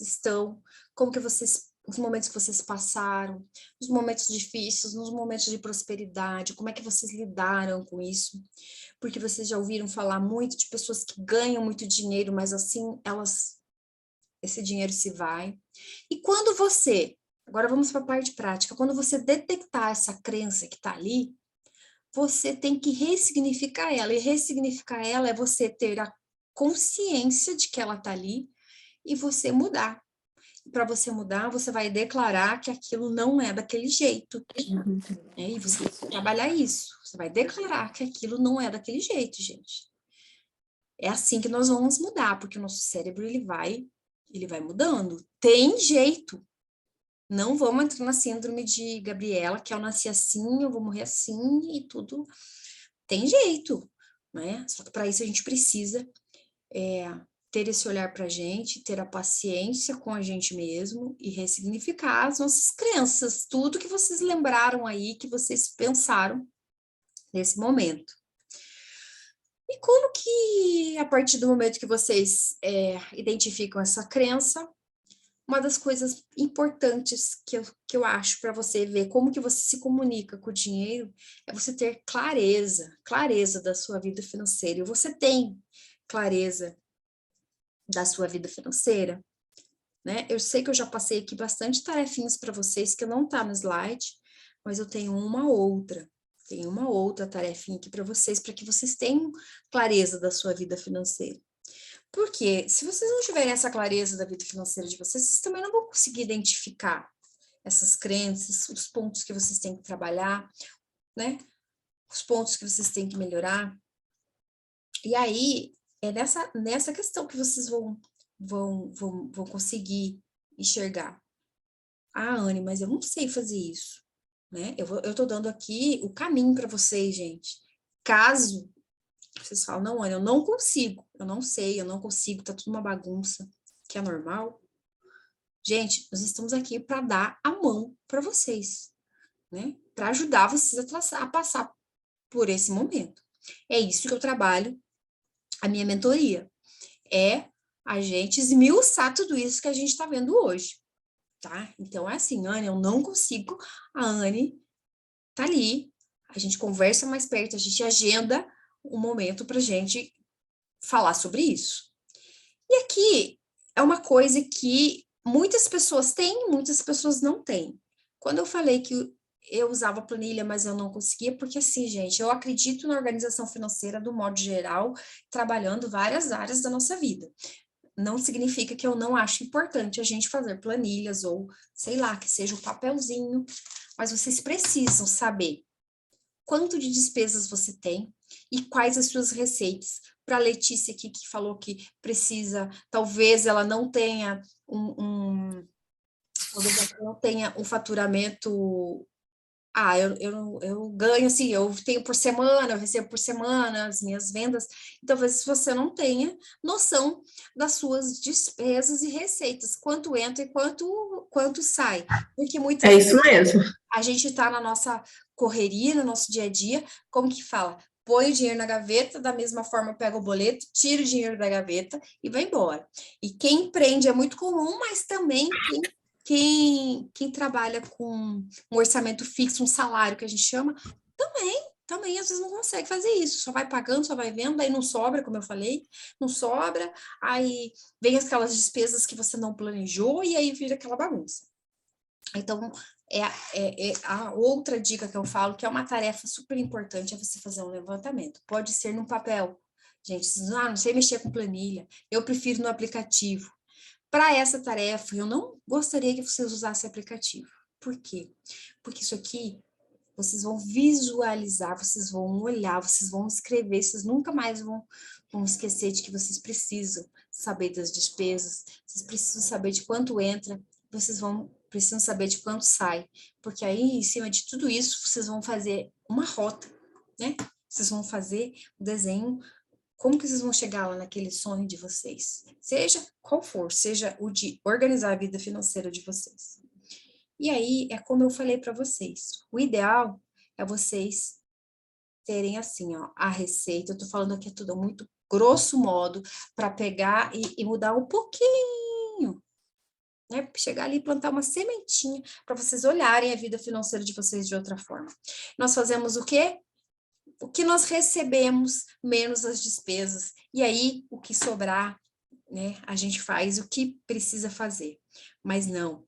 estão, como que os momentos que vocês passaram, os momentos difíceis, nos momentos de prosperidade, como é que vocês lidaram com isso? Porque vocês já ouviram falar muito de pessoas que ganham muito dinheiro, mas assim, esse dinheiro se vai. E quando agora vamos para a parte prática, quando você detectar essa crença que está ali, você tem que ressignificar ela, e ressignificar ela é você ter a consciência de que ela está ali e você mudar. Para você mudar, você vai declarar que aquilo não é daquele jeito, né? E você tem que trabalhar isso, você vai declarar que aquilo não é daquele jeito, gente. É assim que nós vamos mudar, porque o nosso cérebro, ele vai mudando, tem jeito. Não vamos entrar na síndrome de Gabriela, que eu nasci assim, eu vou morrer assim e tudo. Tem jeito, né? Só que para isso a gente precisa ter esse olhar para a gente, ter a paciência com a gente mesmo e ressignificar as nossas crenças, tudo que vocês lembraram aí, que vocês pensaram nesse momento. E como que, a partir do momento que vocês identificam essa crença, uma das coisas importantes que eu acho para você ver como que você se comunica com o dinheiro é você ter clareza da sua vida financeira. E você tem. clareza da sua vida financeira, né? Eu sei que eu já passei aqui bastante tarefinhas para vocês, que não tá no slide, mas eu tenho uma outra. Tem uma outra tarefinha aqui para que vocês tenham clareza da sua vida financeira. Porque se vocês não tiverem essa clareza da vida financeira de vocês, vocês também não vão conseguir identificar essas crenças, os pontos que vocês têm que trabalhar, né? Os pontos que vocês têm que melhorar. E aí, é nessa questão que vocês vão conseguir enxergar. Ah, Anne, mas eu não sei fazer isso, né? Eu tô dando aqui o caminho para vocês, gente. Caso vocês falam, não, Anne, eu não consigo, eu não sei, eu não consigo, tá tudo uma bagunça, que é normal. Gente, nós estamos aqui para dar a mão para vocês, né? Para ajudar vocês a passar por esse momento. É isso que eu trabalho, a minha mentoria. É a gente esmiuçar tudo isso que a gente está vendo hoje, tá? Então, é assim, Anne, eu não consigo, a Anne tá ali, a gente conversa mais perto, a gente agenda um momento pra gente falar sobre isso. E aqui é uma coisa que muitas pessoas têm, muitas pessoas não têm. Quando eu falei que eu usava planilha, mas eu não conseguia, porque assim, gente, eu acredito na organização financeira do modo geral, trabalhando várias áreas da nossa vida. Não significa que eu não acho importante a gente fazer planilhas ou, sei lá, que seja um papelzinho, mas vocês precisam saber quanto de despesas você tem e quais as suas receitas. Para a Letícia aqui, que falou que precisa, talvez ela não tenha talvez ela não tenha um faturamento. Eu ganho assim, eu tenho por semana, eu recebo por semana as minhas vendas. Então, talvez você não tenha noção das suas despesas e receitas, quanto entra e quanto sai. Porque muitas É isso vezes mesmo. a gente está na nossa correria, no nosso dia a dia, como que fala? Põe o dinheiro na gaveta, da mesma forma pega o boleto, tira o dinheiro da gaveta e vai embora. E quem empreende é muito comum, mas também quem trabalha com um orçamento fixo, um salário que a gente chama, também às vezes não consegue fazer isso, só vai pagando, só vai vendo, aí não sobra, como eu falei, não sobra, aí vem aquelas despesas que você não planejou e aí vira aquela bagunça. Então, é a outra dica que eu falo, que é uma tarefa super importante, é você fazer um levantamento. Pode ser no papel. Gente, não sei mexer com planilha, eu prefiro no aplicativo. Para essa tarefa, eu não gostaria que vocês usassem aplicativo. Por quê? Porque isso aqui, vocês vão visualizar, vocês vão olhar, vocês vão escrever, vocês nunca mais vão esquecer de que vocês precisam saber das despesas, vocês precisam saber de quanto entra, precisam saber de quanto sai, porque aí, em cima de tudo isso, vocês vão fazer uma rota, né? Vocês vão fazer o desenho, como que vocês vão chegar lá naquele sonho de vocês? Seja qual for, seja o de organizar a vida financeira de vocês. E aí, é como eu falei para vocês, o ideal é vocês terem assim, ó, a receita, eu tô falando aqui tudo muito grosso modo, para pegar e mudar um pouquinho, né? Chegar ali e plantar uma sementinha para vocês olharem a vida financeira de vocês de outra forma. Nós fazemos o quê? O que nós recebemos menos as despesas. E aí, o que sobrar, né, a gente faz o que precisa fazer. Mas não.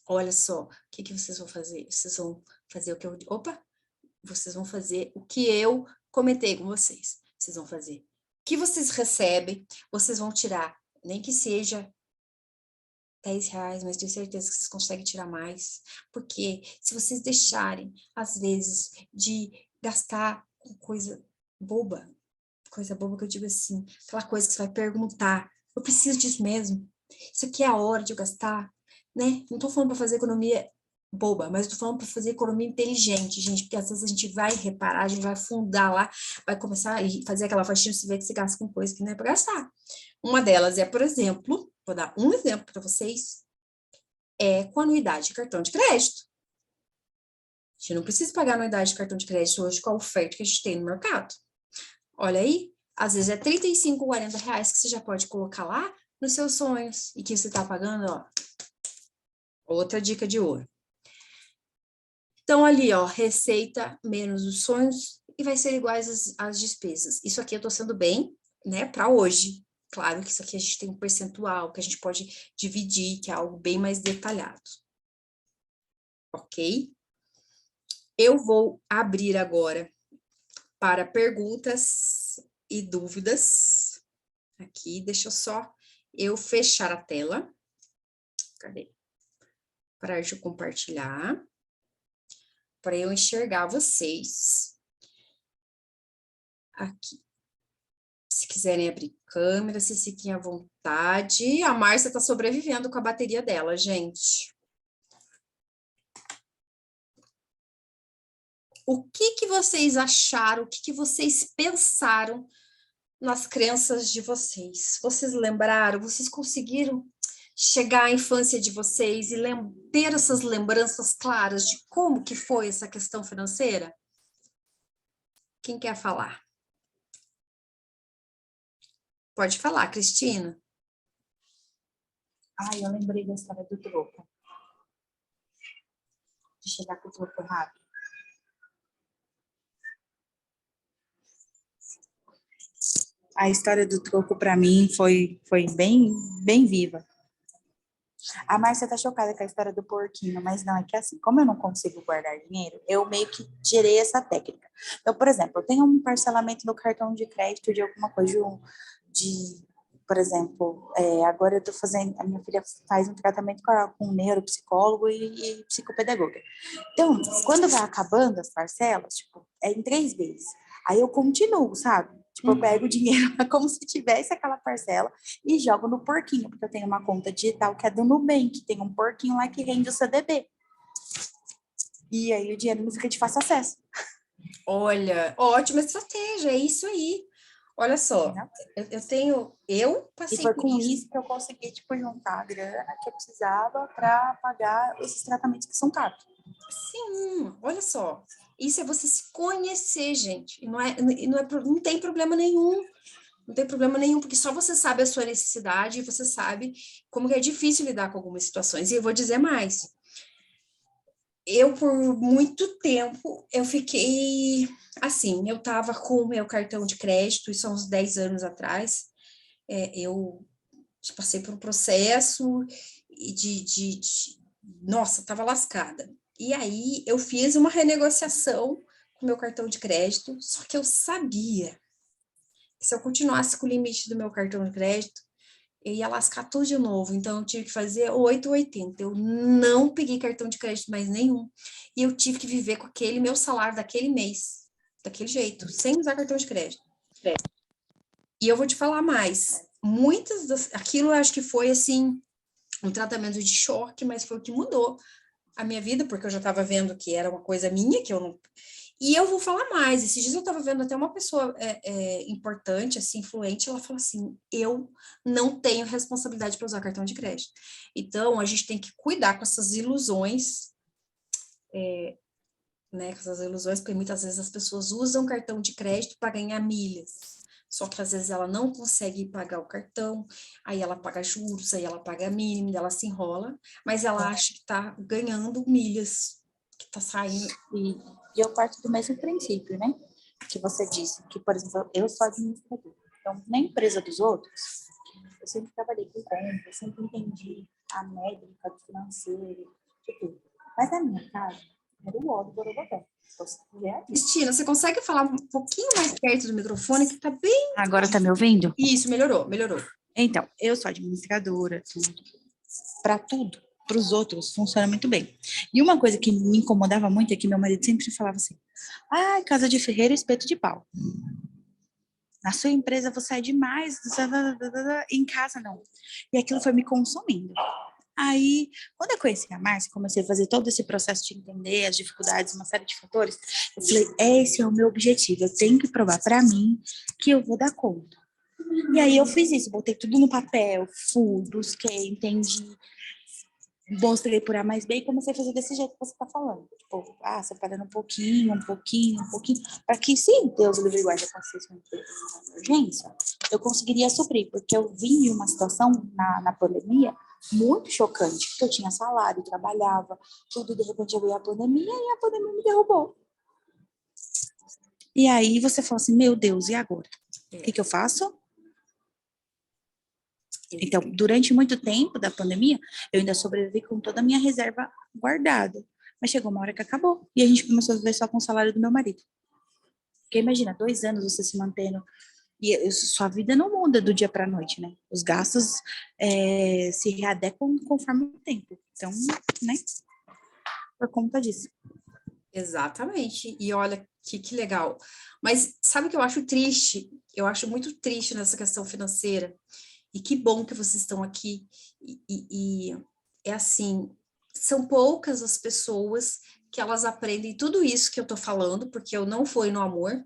Olha só, o que vocês vão fazer? Vocês vão fazer o que eu... Opa! Vocês vão fazer o que eu comentei com vocês. Vocês vão fazer o que vocês recebem, vocês vão tirar, nem que seja R$10, mas tenho certeza que vocês conseguem tirar mais. Porque se vocês deixarem, às vezes, de gastar com coisa boba que eu digo assim, aquela coisa que você vai perguntar, eu preciso disso mesmo? Isso aqui é a hora de eu gastar, né? Não tô falando para fazer economia boba, mas eu tô falando para fazer economia inteligente, gente, porque às vezes a gente vai reparar, a gente vai fundar lá, vai começar a fazer aquela faxina, você vê que você gasta com coisa que não é para gastar. Uma delas é, por exemplo, vou dar um exemplo para vocês, é com anuidade de cartão de crédito. A gente não precisa pagar anuidade de cartão de crédito hoje com a oferta que a gente tem no mercado. Olha aí, às vezes é R$35, R$40 que você já pode colocar lá nos seus sonhos e que você está pagando, ó. Outra dica de ouro. Então, ali, ó, receita menos os sonhos e vai ser iguais às despesas. Isso aqui eu tô sendo bem né, para hoje. Claro que isso aqui a gente tem um percentual que a gente pode dividir, que é algo bem mais detalhado. Ok? Eu vou abrir agora para perguntas e dúvidas. Aqui, deixa eu só fechar a tela. Cadê? Parar de compartilhar. Para eu enxergar vocês. Aqui. Se quiserem abrir câmera, se fiquem à vontade. A Márcia está sobrevivendo com a bateria dela, gente. O que vocês acharam, o que vocês pensaram nas crenças de vocês? Vocês lembraram, vocês conseguiram chegar à infância de vocês e ter essas lembranças claras de como que foi essa questão financeira? Quem quer falar? Pode falar, Cristina. Ai, eu lembrei da história do troco. De chegar com o troco rápido. A história do troco, para mim, foi bem viva. A Márcia tá chocada com a história do porquinho, mas não, é que assim, como eu não consigo guardar dinheiro, eu meio que gerei essa técnica. Então, por exemplo, eu tenho um parcelamento no cartão de crédito de alguma coisa, por exemplo, agora eu tô fazendo, a minha filha faz um tratamento com um neuropsicólogo e psicopedagoga. Então, quando vai acabando as parcelas, tipo, é em 3 vezes. Aí eu continuo, sabe? Tipo, eu pego o dinheiro como se tivesse aquela parcela e jogo no porquinho, porque eu tenho uma conta digital que é do Nubank, tem um porquinho lá que rende o CDB. E aí o dinheiro não fica de fácil acesso. Olha, ótima estratégia, é isso aí. Olha só, eu passei E foi por com isso. isso que eu consegui, tipo, juntar a grana que eu precisava para pagar esses tratamentos que são caros. Sim, olha só. Isso é você se conhecer, gente. E não tem problema nenhum. Não tem problema nenhum, porque só você sabe a sua necessidade e você sabe como que é difícil lidar com algumas situações. E eu vou dizer mais. Eu, por muito tempo, eu fiquei assim, eu estava com o meu cartão de crédito, isso há uns 10 anos atrás, eu passei por um processo nossa, estava lascada. E aí, eu fiz uma renegociação com o meu cartão de crédito, só que eu sabia que se eu continuasse com o limite do meu cartão de crédito, eu ia lascar tudo de novo, então eu tive que fazer 8,80. Eu não peguei cartão de crédito mais nenhum, e eu tive que viver com aquele meu salário daquele mês, daquele jeito, sem usar cartão de crédito. E eu vou te falar mais, aquilo eu acho que foi assim, um tratamento de choque, mas foi o que mudou a minha vida, porque eu já estava vendo que era uma coisa minha, que eu não... E eu vou falar mais, esses dias eu estava vendo até uma pessoa importante, assim, influente, ela falou assim, eu não tenho responsabilidade para usar cartão de crédito. Então, a gente tem que cuidar com essas ilusões, né, com essas ilusões, porque muitas vezes as pessoas usam cartão de crédito para ganhar milhas, só que às vezes ela não consegue pagar o cartão, aí ela paga juros, aí ela paga a mínima, ela se enrola, mas ela acha que está ganhando milhas, que está saindo. E eu parto do mesmo princípio, né? Que você disse, que, por exemplo, eu sou administradora. Então, na empresa dos outros, eu sempre trabalhei com conta, eu sempre entendi a métrica do financeiro, de tudo. Mas na minha casa, era o óleo do Borobotão. Cristina, você consegue falar um pouquinho mais perto do microfone, que tá bem... Agora tá me ouvindo? Isso, melhorou. Então, eu sou administradora, tudo. Para tudo, para os outros, funciona muito bem. E uma coisa que me incomodava muito é que meu marido sempre falava assim, casa de ferreiro, espeto de pau. Na sua empresa você é demais, em casa não. E aquilo foi me consumindo. Aí, quando eu conheci a Márcia, comecei a fazer todo esse processo de entender as dificuldades, uma série de fatores, eu falei, esse é o meu objetivo, eu tenho que provar para mim que eu vou dar conta. E aí eu fiz isso, botei tudo no papel, fui, busquei, entendi, mostrei por A mais B e comecei a fazer desse jeito que você está falando. Tipo, separando um pouquinho, para que se Deus o livre guarda acontecesse uma urgência, eu conseguiria suprir, porque eu vim de uma situação na pandemia muito chocante, porque eu tinha salário, trabalhava, tudo, de repente eu veio a pandemia e a pandemia me derrubou. E aí você fala assim, meu Deus, e agora? O que eu faço? Então, durante muito tempo da pandemia, eu ainda sobrevivi com toda a minha reserva guardada. Mas chegou uma hora que acabou. E a gente começou a viver só com o salário do meu marido. Porque imagina, 2 anos você se mantendo. E sua vida não muda do dia para a noite, né? Os gastos se readequam conforme o tempo. Então, né? Por conta disso. Exatamente. E olha que legal. Mas sabe o que eu acho triste? Eu acho muito triste nessa questão financeira. E que bom que vocês estão aqui. E é assim, são poucas as pessoas que elas aprendem tudo isso que eu tô falando, porque eu não fui no amor,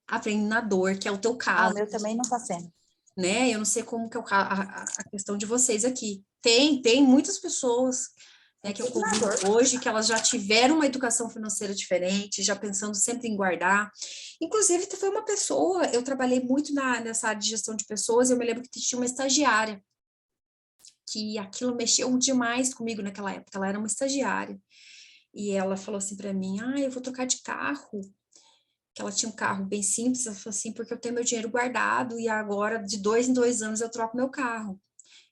aprendo na dor, que é o teu Ah, o caso, meu também não tá sendo. né? Eu não sei como que é a questão de vocês aqui. Tem muitas pessoas, né, que eu convido hoje, que elas já tiveram uma educação financeira diferente, já pensando sempre em guardar. Inclusive, foi uma pessoa, eu trabalhei muito nessa área de gestão de pessoas, eu me lembro que tinha uma estagiária, que aquilo mexeu demais comigo naquela época, ela era uma estagiária. E ela falou assim para mim, eu vou trocar de carro, que ela tinha um carro bem simples, ela falou assim, porque eu tenho meu dinheiro guardado e agora, de 2 em 2 anos, eu troco meu carro.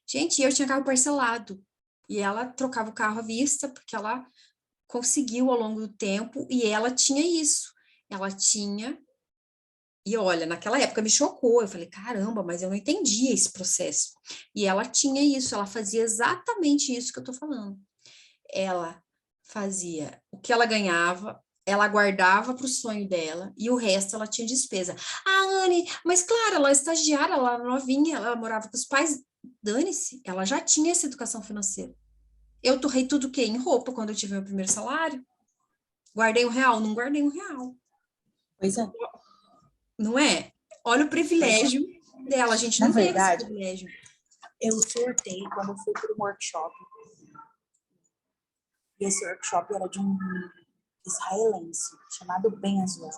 Gente, eu tinha carro parcelado, e ela trocava o carro à vista, porque ela conseguiu ao longo do tempo, e ela tinha isso, ela tinha, e olha, naquela época me chocou, eu falei, caramba, mas eu não entendia esse processo, e ela tinha isso, ela fazia exatamente isso que eu tô falando, ela fazia o que ela ganhava, ela guardava para o sonho dela e o resto ela tinha despesa. Anne, mas claro, ela é estagiária, ela era novinha, ela morava com os pais. Dane-se, ela já tinha essa educação financeira. Eu torrei tudo o quê? Em roupa quando eu tive meu primeiro salário. Guardei R$ 1? Não guardei R$ 1. Pois é. Não é? Olha o privilégio dela, a gente Na não tem esse verdade, privilégio. eu surtei quando eu fui para um workshop. E esse workshop era de um israelense chamado Benzo.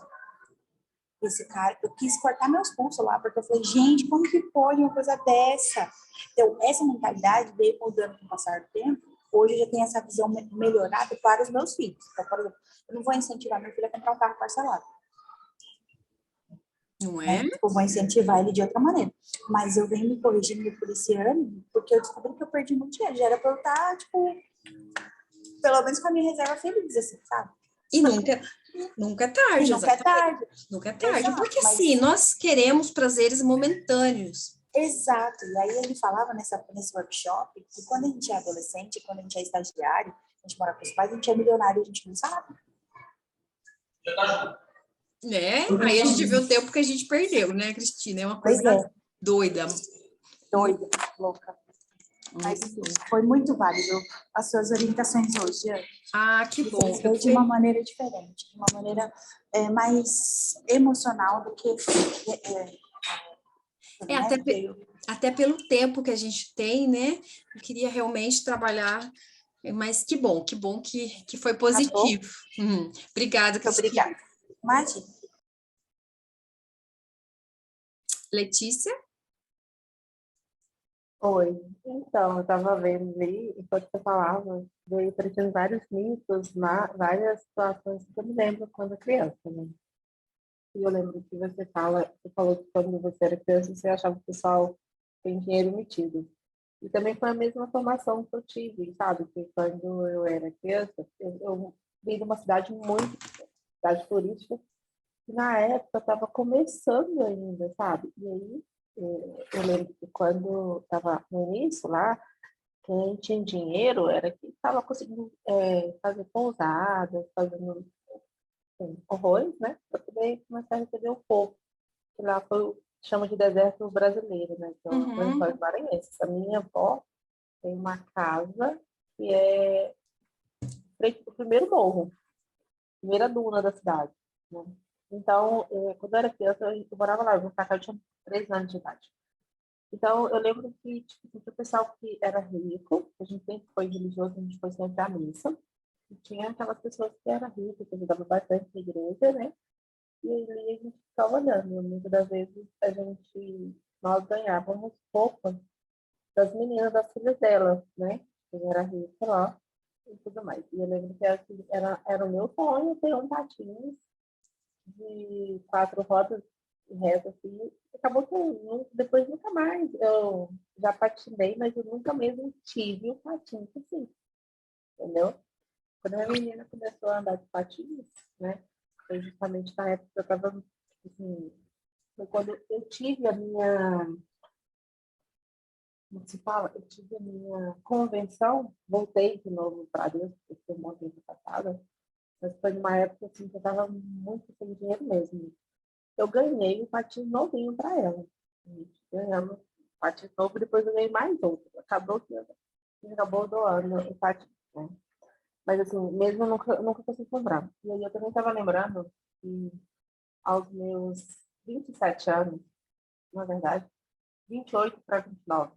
Esse cara, eu quis cortar meus pulsos lá, porque eu falei, gente, como que pode uma coisa dessa? Então, essa mentalidade veio mudando com o passar do tempo. Hoje eu já tenho essa visão melhorada para os meus filhos. Então, por exemplo, eu não vou incentivar meu filho a comprar um carro parcelado. Não é? Né? Tipo, vou incentivar ele de outra maneira. Mas eu venho me corrigindo por esse ano, porque eu descobri que eu perdi muito dinheiro. Já era para eu estar, tipo, pelo menos com a minha reserva feliz, assim, sabe? E nunca é E tarde, nunca é exatamente. tarde. Nunca é tarde. Exato, Porque mas sim, nós queremos prazeres momentâneos. exato. E aí ele falava nesse workshop que quando a gente é adolescente, quando a gente é estagiário, a gente mora com os pais, a gente é milionário, a gente não sabe. Né? Aí a gente vê o tempo que a gente perdeu, né, Cristina? É uma Pois coisa é, doida. doida, louca. Mas foi muito válido as suas orientações hoje, Ana. Que Você bom. veio de uma maneira diferente, de uma maneira mais emocional do que Até, né, veio. até pelo tempo que a gente tem, né? Eu queria realmente trabalhar, mas que bom que foi Tá bom? positivo. Obrigada, Muito Cristina. obrigada. Imagina. Letícia? Oi. Então, eu estava vendo aí, enquanto você falava, veio aparecendo vários mitos, várias situações que eu me lembro quando criança, né? E eu lembro que você falou que quando você era criança, você achava que o pessoal tem dinheiro metido. E também foi a mesma formação que eu tive, sabe? Que quando eu era criança, eu vim de uma cidade muito pequena, cidade turística, e na época estava começando ainda, sabe? E aí eu lembro que quando estava no início lá, quem tinha dinheiro era quem estava conseguindo fazer pousadas, fazendo assim, horrores, né? Para poder começar a receber o povo. Que lá chama de deserto brasileiro, né? Então, os lençóis maranhenses. A minha avó tem uma casa que é frente do primeiro morro, primeira duna da cidade, né? Então, quando eu era criança, eu morava lá, eu vim pra cá, eu tinha 3 anos de idade. Então, eu lembro que tipo, tinha o pessoal que era rico, a gente sempre foi religioso, a gente foi sempre à missa, e tinha aquelas pessoas que eram ricas, que ajudavam bastante na igreja, né? E aí a gente ficava olhando. Muitas das vezes nós ganhávamos roupas das meninas, das filhas dela, né? Quem era rica lá e tudo mais. E eu lembro que era o meu sonho ter um patins de 4 rodas reto, assim, acabou que depois nunca mais, eu já patinei, mas eu nunca mesmo tive um patins assim, entendeu? Quando a menina começou a andar de patins, né, foi justamente na época que eu estava, assim, foi quando eu tive a minha, como se fala, eu tive a minha convenção, voltei de novo para Deus, porque foi um monte de tempo passada, mas foi numa época assim, que eu estava muito sem dinheiro mesmo. Eu ganhei um patins novinho para ela. Ganhamos um patins novo, depois eu ganhei mais outro. Acabou doando o patins, né? Mas assim, mesmo eu nunca consegui comprar. E aí eu também estava lembrando que aos meus 27 anos, na verdade, 28 para 29,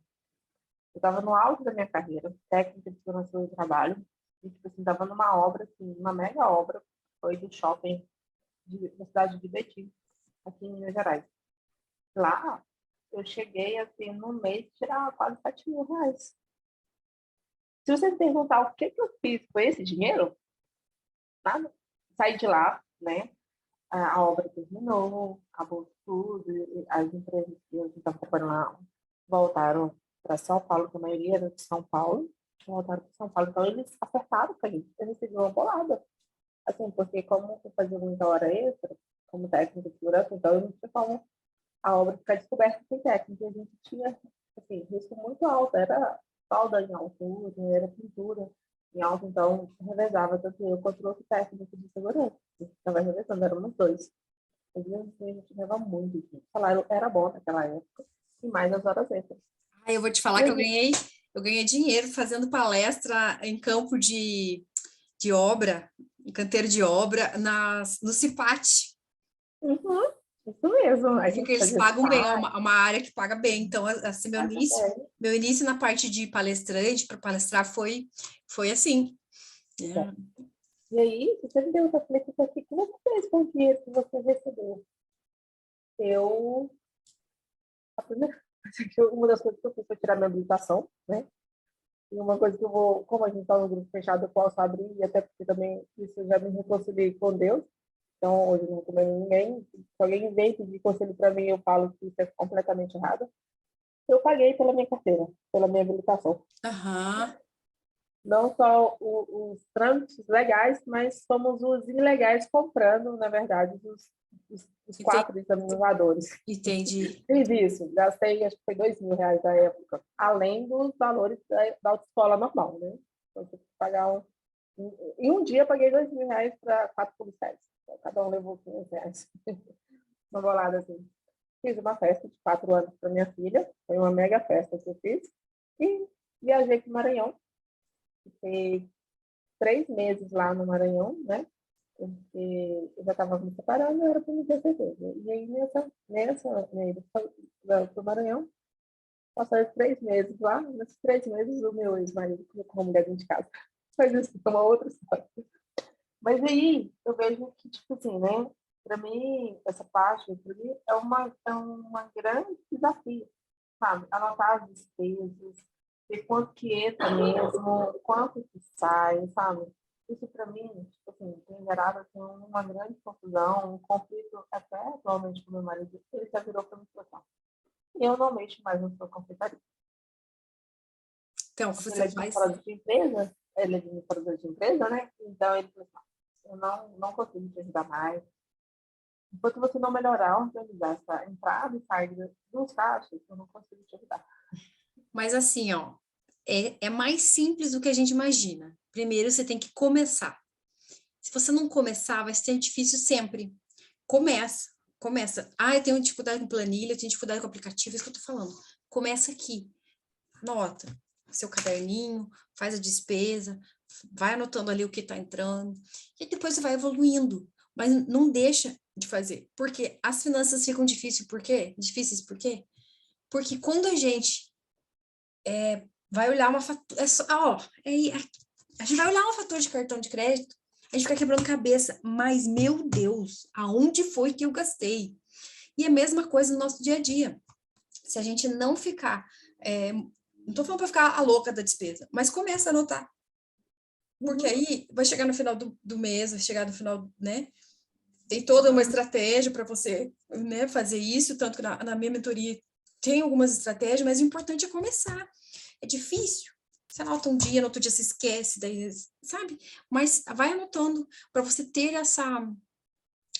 eu estava no auge da minha carreira, técnica de segurança do trabalho, e tipo assim, estava numa obra, assim, uma mega obra, foi do shopping da cidade de Betim, aqui em Minas Gerais. Lá, eu cheguei, assim, no mês, tirar quase 7 mil reais. Se você me perguntar o que eu fiz com esse dinheiro, nada. Saí de lá, né? A obra terminou, acabou tudo, as empresas que eu estava trabalhando lá voltaram para São Paulo, que a maioria era de São Paulo, voltaram para São Paulo. Então, eles acertaram com a gente. Eu recebi uma bolada. Assim, porque como eu fazia muita hora extra, como técnica de segurança, então eu não tinha como a obra ficar descoberta sem técnica. A gente tinha, assim, risco muito alto. Era solda em altura, era pintura em alto, então revezava tanto eu quanto o outro técnico de segurança. Estava revezando, éramos dois. A gente levava muito dinheiro. O salário era bom naquela época, e mais as horas extras. Ah, eu vou te falar que eu ganhei dinheiro fazendo palestra em campo de obra, em canteiro de obra, no CIPAT. Uhum, isso mesmo. A Porque gente eles fazia pagam bem, é parte, uma área que paga bem. Então, assim, meu início na parte de palestrante, para palestrar, foi assim. E aí, se você me deu essa flexibilidade, o que você fez com o dinheiro que você recebeu? Eu, a primeira, uma das coisas que eu fiz foi tirar minha habilitação, né? E uma coisa que eu vou, como a gente está no grupo fechado, eu posso abrir, e até porque também isso eu já me reconciliei com Deus. Então, hoje eu não comendo ninguém. Se alguém vem pedir conselho para mim, eu falo que isso é completamente errado. Eu paguei pela minha carteira, pela minha habilitação. Aham. Não só os trâmites legais, mas somos os ilegais comprando, na verdade, os 4 examinadores. Entendi. Fiz isso, gastei, acho que foi R$ 2.000 na época, além dos valores da autoescola normal, né? Então, você tem que pagar em um dia, paguei R$ 2.000 para 4 policiais. Então, cada um levou R$ 500. Uma bolada assim. Fiz uma festa de 4 anos para minha filha, foi uma mega festa que eu fiz, e viajei para o Maranhão. Fiquei 3 meses lá no Maranhão, né? Porque eu já estava me separando, era para me ter certeza. E aí, minha ida para o Maranhão, passei 3 meses lá. Nesses 3 meses, o meu ex-marido colocou uma mulher dentro de casa. Mas isso é uma outra história. Mas aí, eu vejo que, tipo assim, né? Para mim, essa parte, para mim, é uma grande desafio, sabe? Anotar as despesas, ver quanto que entra mesmo, quanto que sai, sabe? Isso para mim, tipo assim, tem gerado assim, uma grande confusão, um conflito até atualmente com meu marido, ele já virou para mim situação. E eu não mexo mais no seu conflitaria. Então, Porque ele é você faz. administrador de empresa, ele é administrador de empresa, né? Então ele falou assim, eu não consigo te ajudar mais. Enquanto você não melhorar, organizar essa entrada e saída dos caixas, eu não consigo te ajudar. Mas assim, ó, é mais simples do que a gente imagina. Primeiro, você tem que começar. Se você não começar, vai ser difícil sempre. Começa. Ah, eu tenho dificuldade com planilha, eu tenho dificuldade com aplicativo, é isso que eu tô falando. Começa aqui. Anota seu caderninho, faz a despesa, vai anotando ali o que está entrando, e depois você vai evoluindo. Mas não deixa de fazer, porque as finanças ficam difíceis, por quê? Difíceis por quê? Porque quando a gente vai olhar uma fatura, a gente vai olhar uma fatura de cartão de crédito, a gente fica quebrando cabeça, mas, meu Deus, aonde foi que eu gastei? E a mesma coisa no nosso dia a dia. Se a gente não ficar, não estou falando para ficar a louca da despesa, mas começa a anotar. Porque aí vai chegar no final do mês, vai chegar no final, né? tem toda uma estratégia para você, né, fazer isso, tanto que na minha mentoria tem algumas estratégias, mas o importante é começar. É difícil. Você anota um dia, no outro dia você esquece, daí, sabe? Mas vai anotando para você ter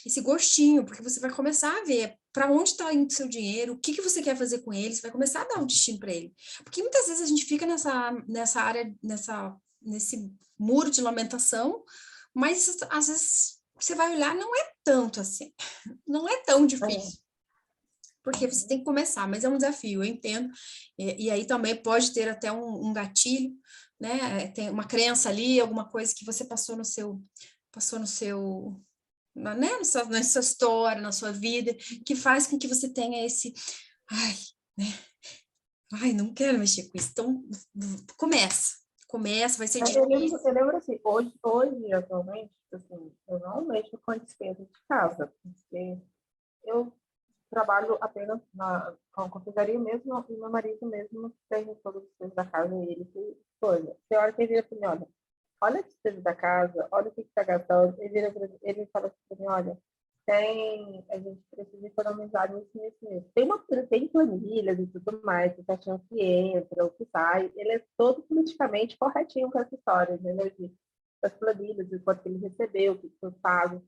esse gostinho, porque você vai começar a ver para onde está indo o seu dinheiro, o que você quer fazer com ele, você vai começar a dar um destino para ele. Porque muitas vezes a gente fica nessa área, nesse muro de lamentação, mas às vezes você vai olhar, não é tanto assim, não é tão difícil. Porque você tem que começar, mas é um desafio, eu entendo. E aí também pode ter até um gatilho, né? Tem uma crença ali, alguma coisa que você passou no seu, né? Na sua história, na sua vida, que faz com que você tenha esse, ai, né? Ai, não quero mexer com isso. Então, começa, vai ser difícil. Eu lembro assim, hoje, atualmente, assim, eu não mexo com a despesa de casa, porque eu trabalho apenas com a confeitaria mesmo, e meu marido mesmo tem todas as despesas da casa e ele que escolhe. Tem hora que ele vira para mim, olha a despesa da casa, olha o que está gastando. Ele fala assim para mim, olha, a gente precisa economizar nisso. Tem planilhas e tudo mais, o caixão que entra, o que sai, ele é todo politicamente corretinho com essa história, entendeu? Das planilhas, de quanto que ele recebeu, o que foi pago,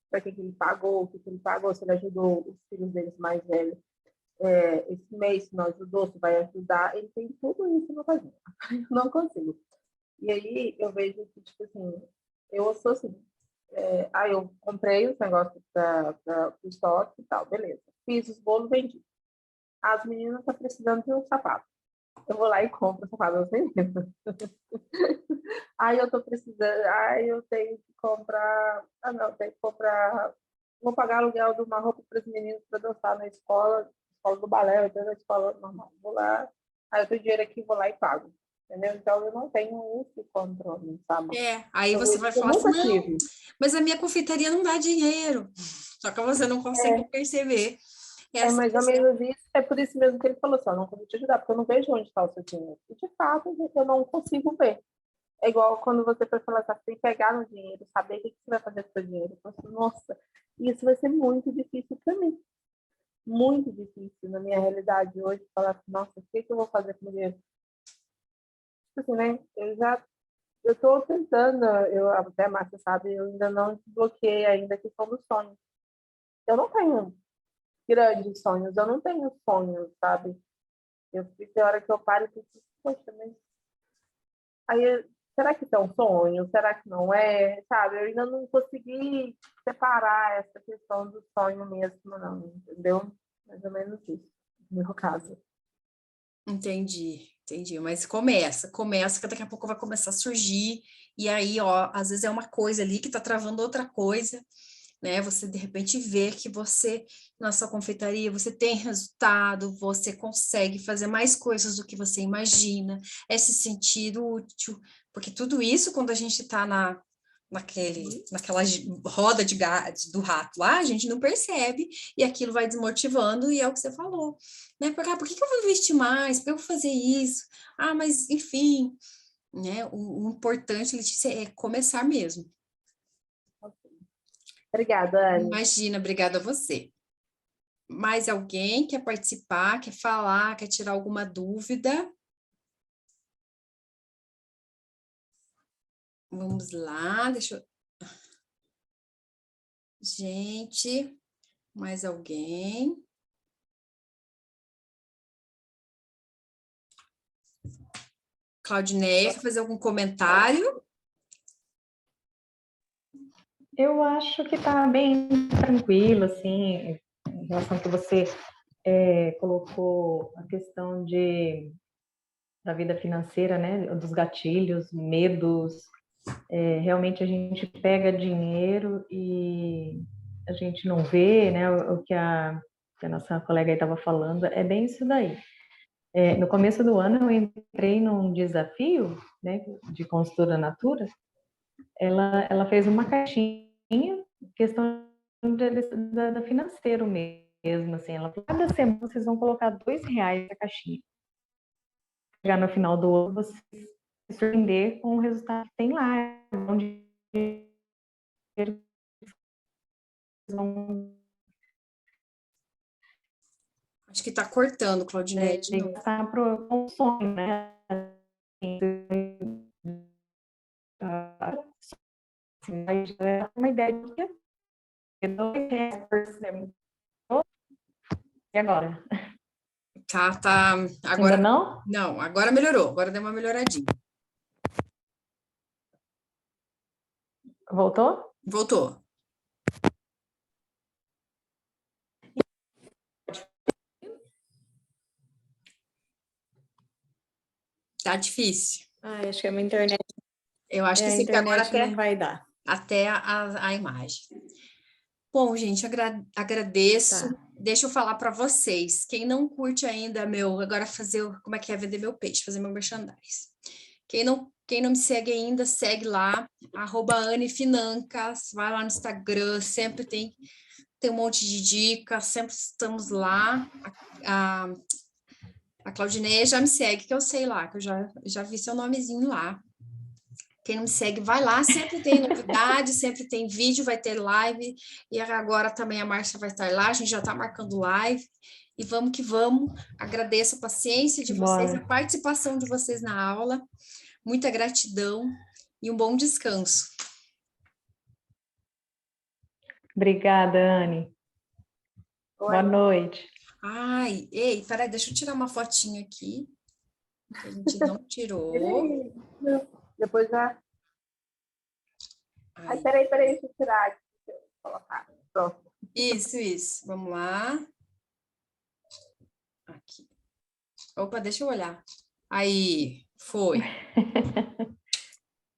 para que ele pagou, o que ele pagou, se ele ajudou os filhos deles mais velhos. Esse mês, se não ajudou, se vai ajudar, ele tem tudo isso no casinho. Não consigo. E aí eu vejo que, tipo assim, eu sou assim, eu comprei os negócios do estoque e tal, beleza. Fiz os bolos, vendi. As meninas estão precisando de um sapato. Eu vou lá e compro o sapato das meninas. Aí eu tô precisando, eu tenho que comprar, tenho que comprar, vou pagar aluguel de uma roupa para os meninos para dançar na escola do balé, eu tenho na escola normal. Vou lá, aí eu tenho dinheiro aqui, vou lá e pago. Entendeu? Então eu não tenho esse controle, sabe? Aí Então, você vai eu falar assim, nunca não, tive. mas a minha confeitaria não dá dinheiro. Só que você não consegue perceber É essa mais ou questão. menos isso, é por isso mesmo que ele falou assim, eu não consigo te ajudar, porque eu não vejo onde está o seu dinheiro. E de fato, eu não consigo ver. É igual quando você foi falar assim, você tem que pegar no dinheiro, saber o que você vai fazer com o seu dinheiro. Eu falo assim, nossa, isso vai ser muito difícil para mim. Muito difícil na minha realidade hoje, falar assim, nossa, o que eu vou fazer com o dinheiro? Tipo assim, né? Eu estou tentando, até a Márcia sabe, eu ainda não desbloqueei ainda a questão dos sonhos. Eu não tenho grandes sonhos, eu não tenho sonhos, sabe? Tem hora que eu paro e penso, poxa, mas aí, será que é um sonho? Será que não é? Sabe? Eu ainda não consegui separar essa questão do sonho mesmo, não, entendeu? Mais ou menos isso, no meu caso. Entendi. Mas começa, que daqui a pouco vai começar a surgir, e aí, ó, às vezes é uma coisa ali que tá travando outra coisa, né? Você de repente vê que você, na sua confeitaria, você tem resultado, você consegue fazer mais coisas do que você imagina, é se sentir útil, porque tudo isso, quando a gente está naquela roda do rato lá, a gente não percebe, e aquilo vai desmotivando, e é o que você falou, né? Por que eu vou investir mais? Por que eu vou fazer isso? Mas enfim, né? O importante, Letícia, é começar mesmo. Obrigada, Anne. Imagina, obrigada a você. Mais alguém quer participar, quer falar, quer tirar alguma dúvida? Vamos lá, deixa eu... Gente, mais alguém? Claudineia, quer fazer algum comentário? Eu acho que está bem tranquilo, assim, em relação ao que você colocou a questão da vida financeira, né, dos gatilhos, medos. Realmente a gente pega dinheiro e a gente não vê, né, o que a nossa colega aí estava falando, é bem isso daí. No começo do ano eu entrei num desafio, né, de consultora Natura. Ela fez uma caixinha, questão da financeiro mesmo, assim, ela falou, cada semana vocês vão colocar R$ 2 na caixinha. Chegar no final do ano, você se surpreender com o resultado que tem lá, onde vão Acho que está cortando, Claudinete. de novo. passar para um sonho, né? Mas é uma ideia de que e agora? Tá. Ainda Agora não? não, agora melhorou. Agora deu uma melhoradinha. Voltou? Voltou. Tá difícil. Acho que a minha internet, Eu acho que a sim, porque agora internet não vai dar. até a imagem. Bom, gente, agradeço. Tá. Deixa eu falar para vocês. Quem não curte ainda agora como é que é vender meu peixe, fazer meu merchandise. Quem não me segue ainda, segue lá, @AneFinancas, vai lá no Instagram, sempre tem um monte de dicas, sempre estamos lá. A Claudinei já me segue, que eu sei lá, que eu já vi seu nomezinho lá. Quem não me segue, vai lá, sempre tem novidade, sempre tem vídeo, vai ter live, e agora também a Márcia vai estar lá, a gente já está marcando live, e vamos que vamos. Agradeço a paciência de vocês, Bora. a participação de vocês na aula, muita gratidão e um bom descanso. Obrigada, Anne. Boa noite. Ai, ei, peraí, deixa eu tirar uma fotinha aqui, que a gente não tirou. Depois já. Ai, Aí. peraí, deixa eu tirar aqui. Deixa eu colocar. Pronto. Isso, vamos lá. Aqui. Opa, deixa eu olhar. Aí, foi.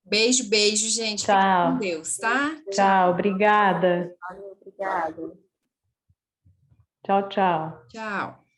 Beijo, gente. Fiquem com Tchau. Deus, tá? Tchau, obrigada. Valeu, obrigada. Tchau, tchau. Tchau.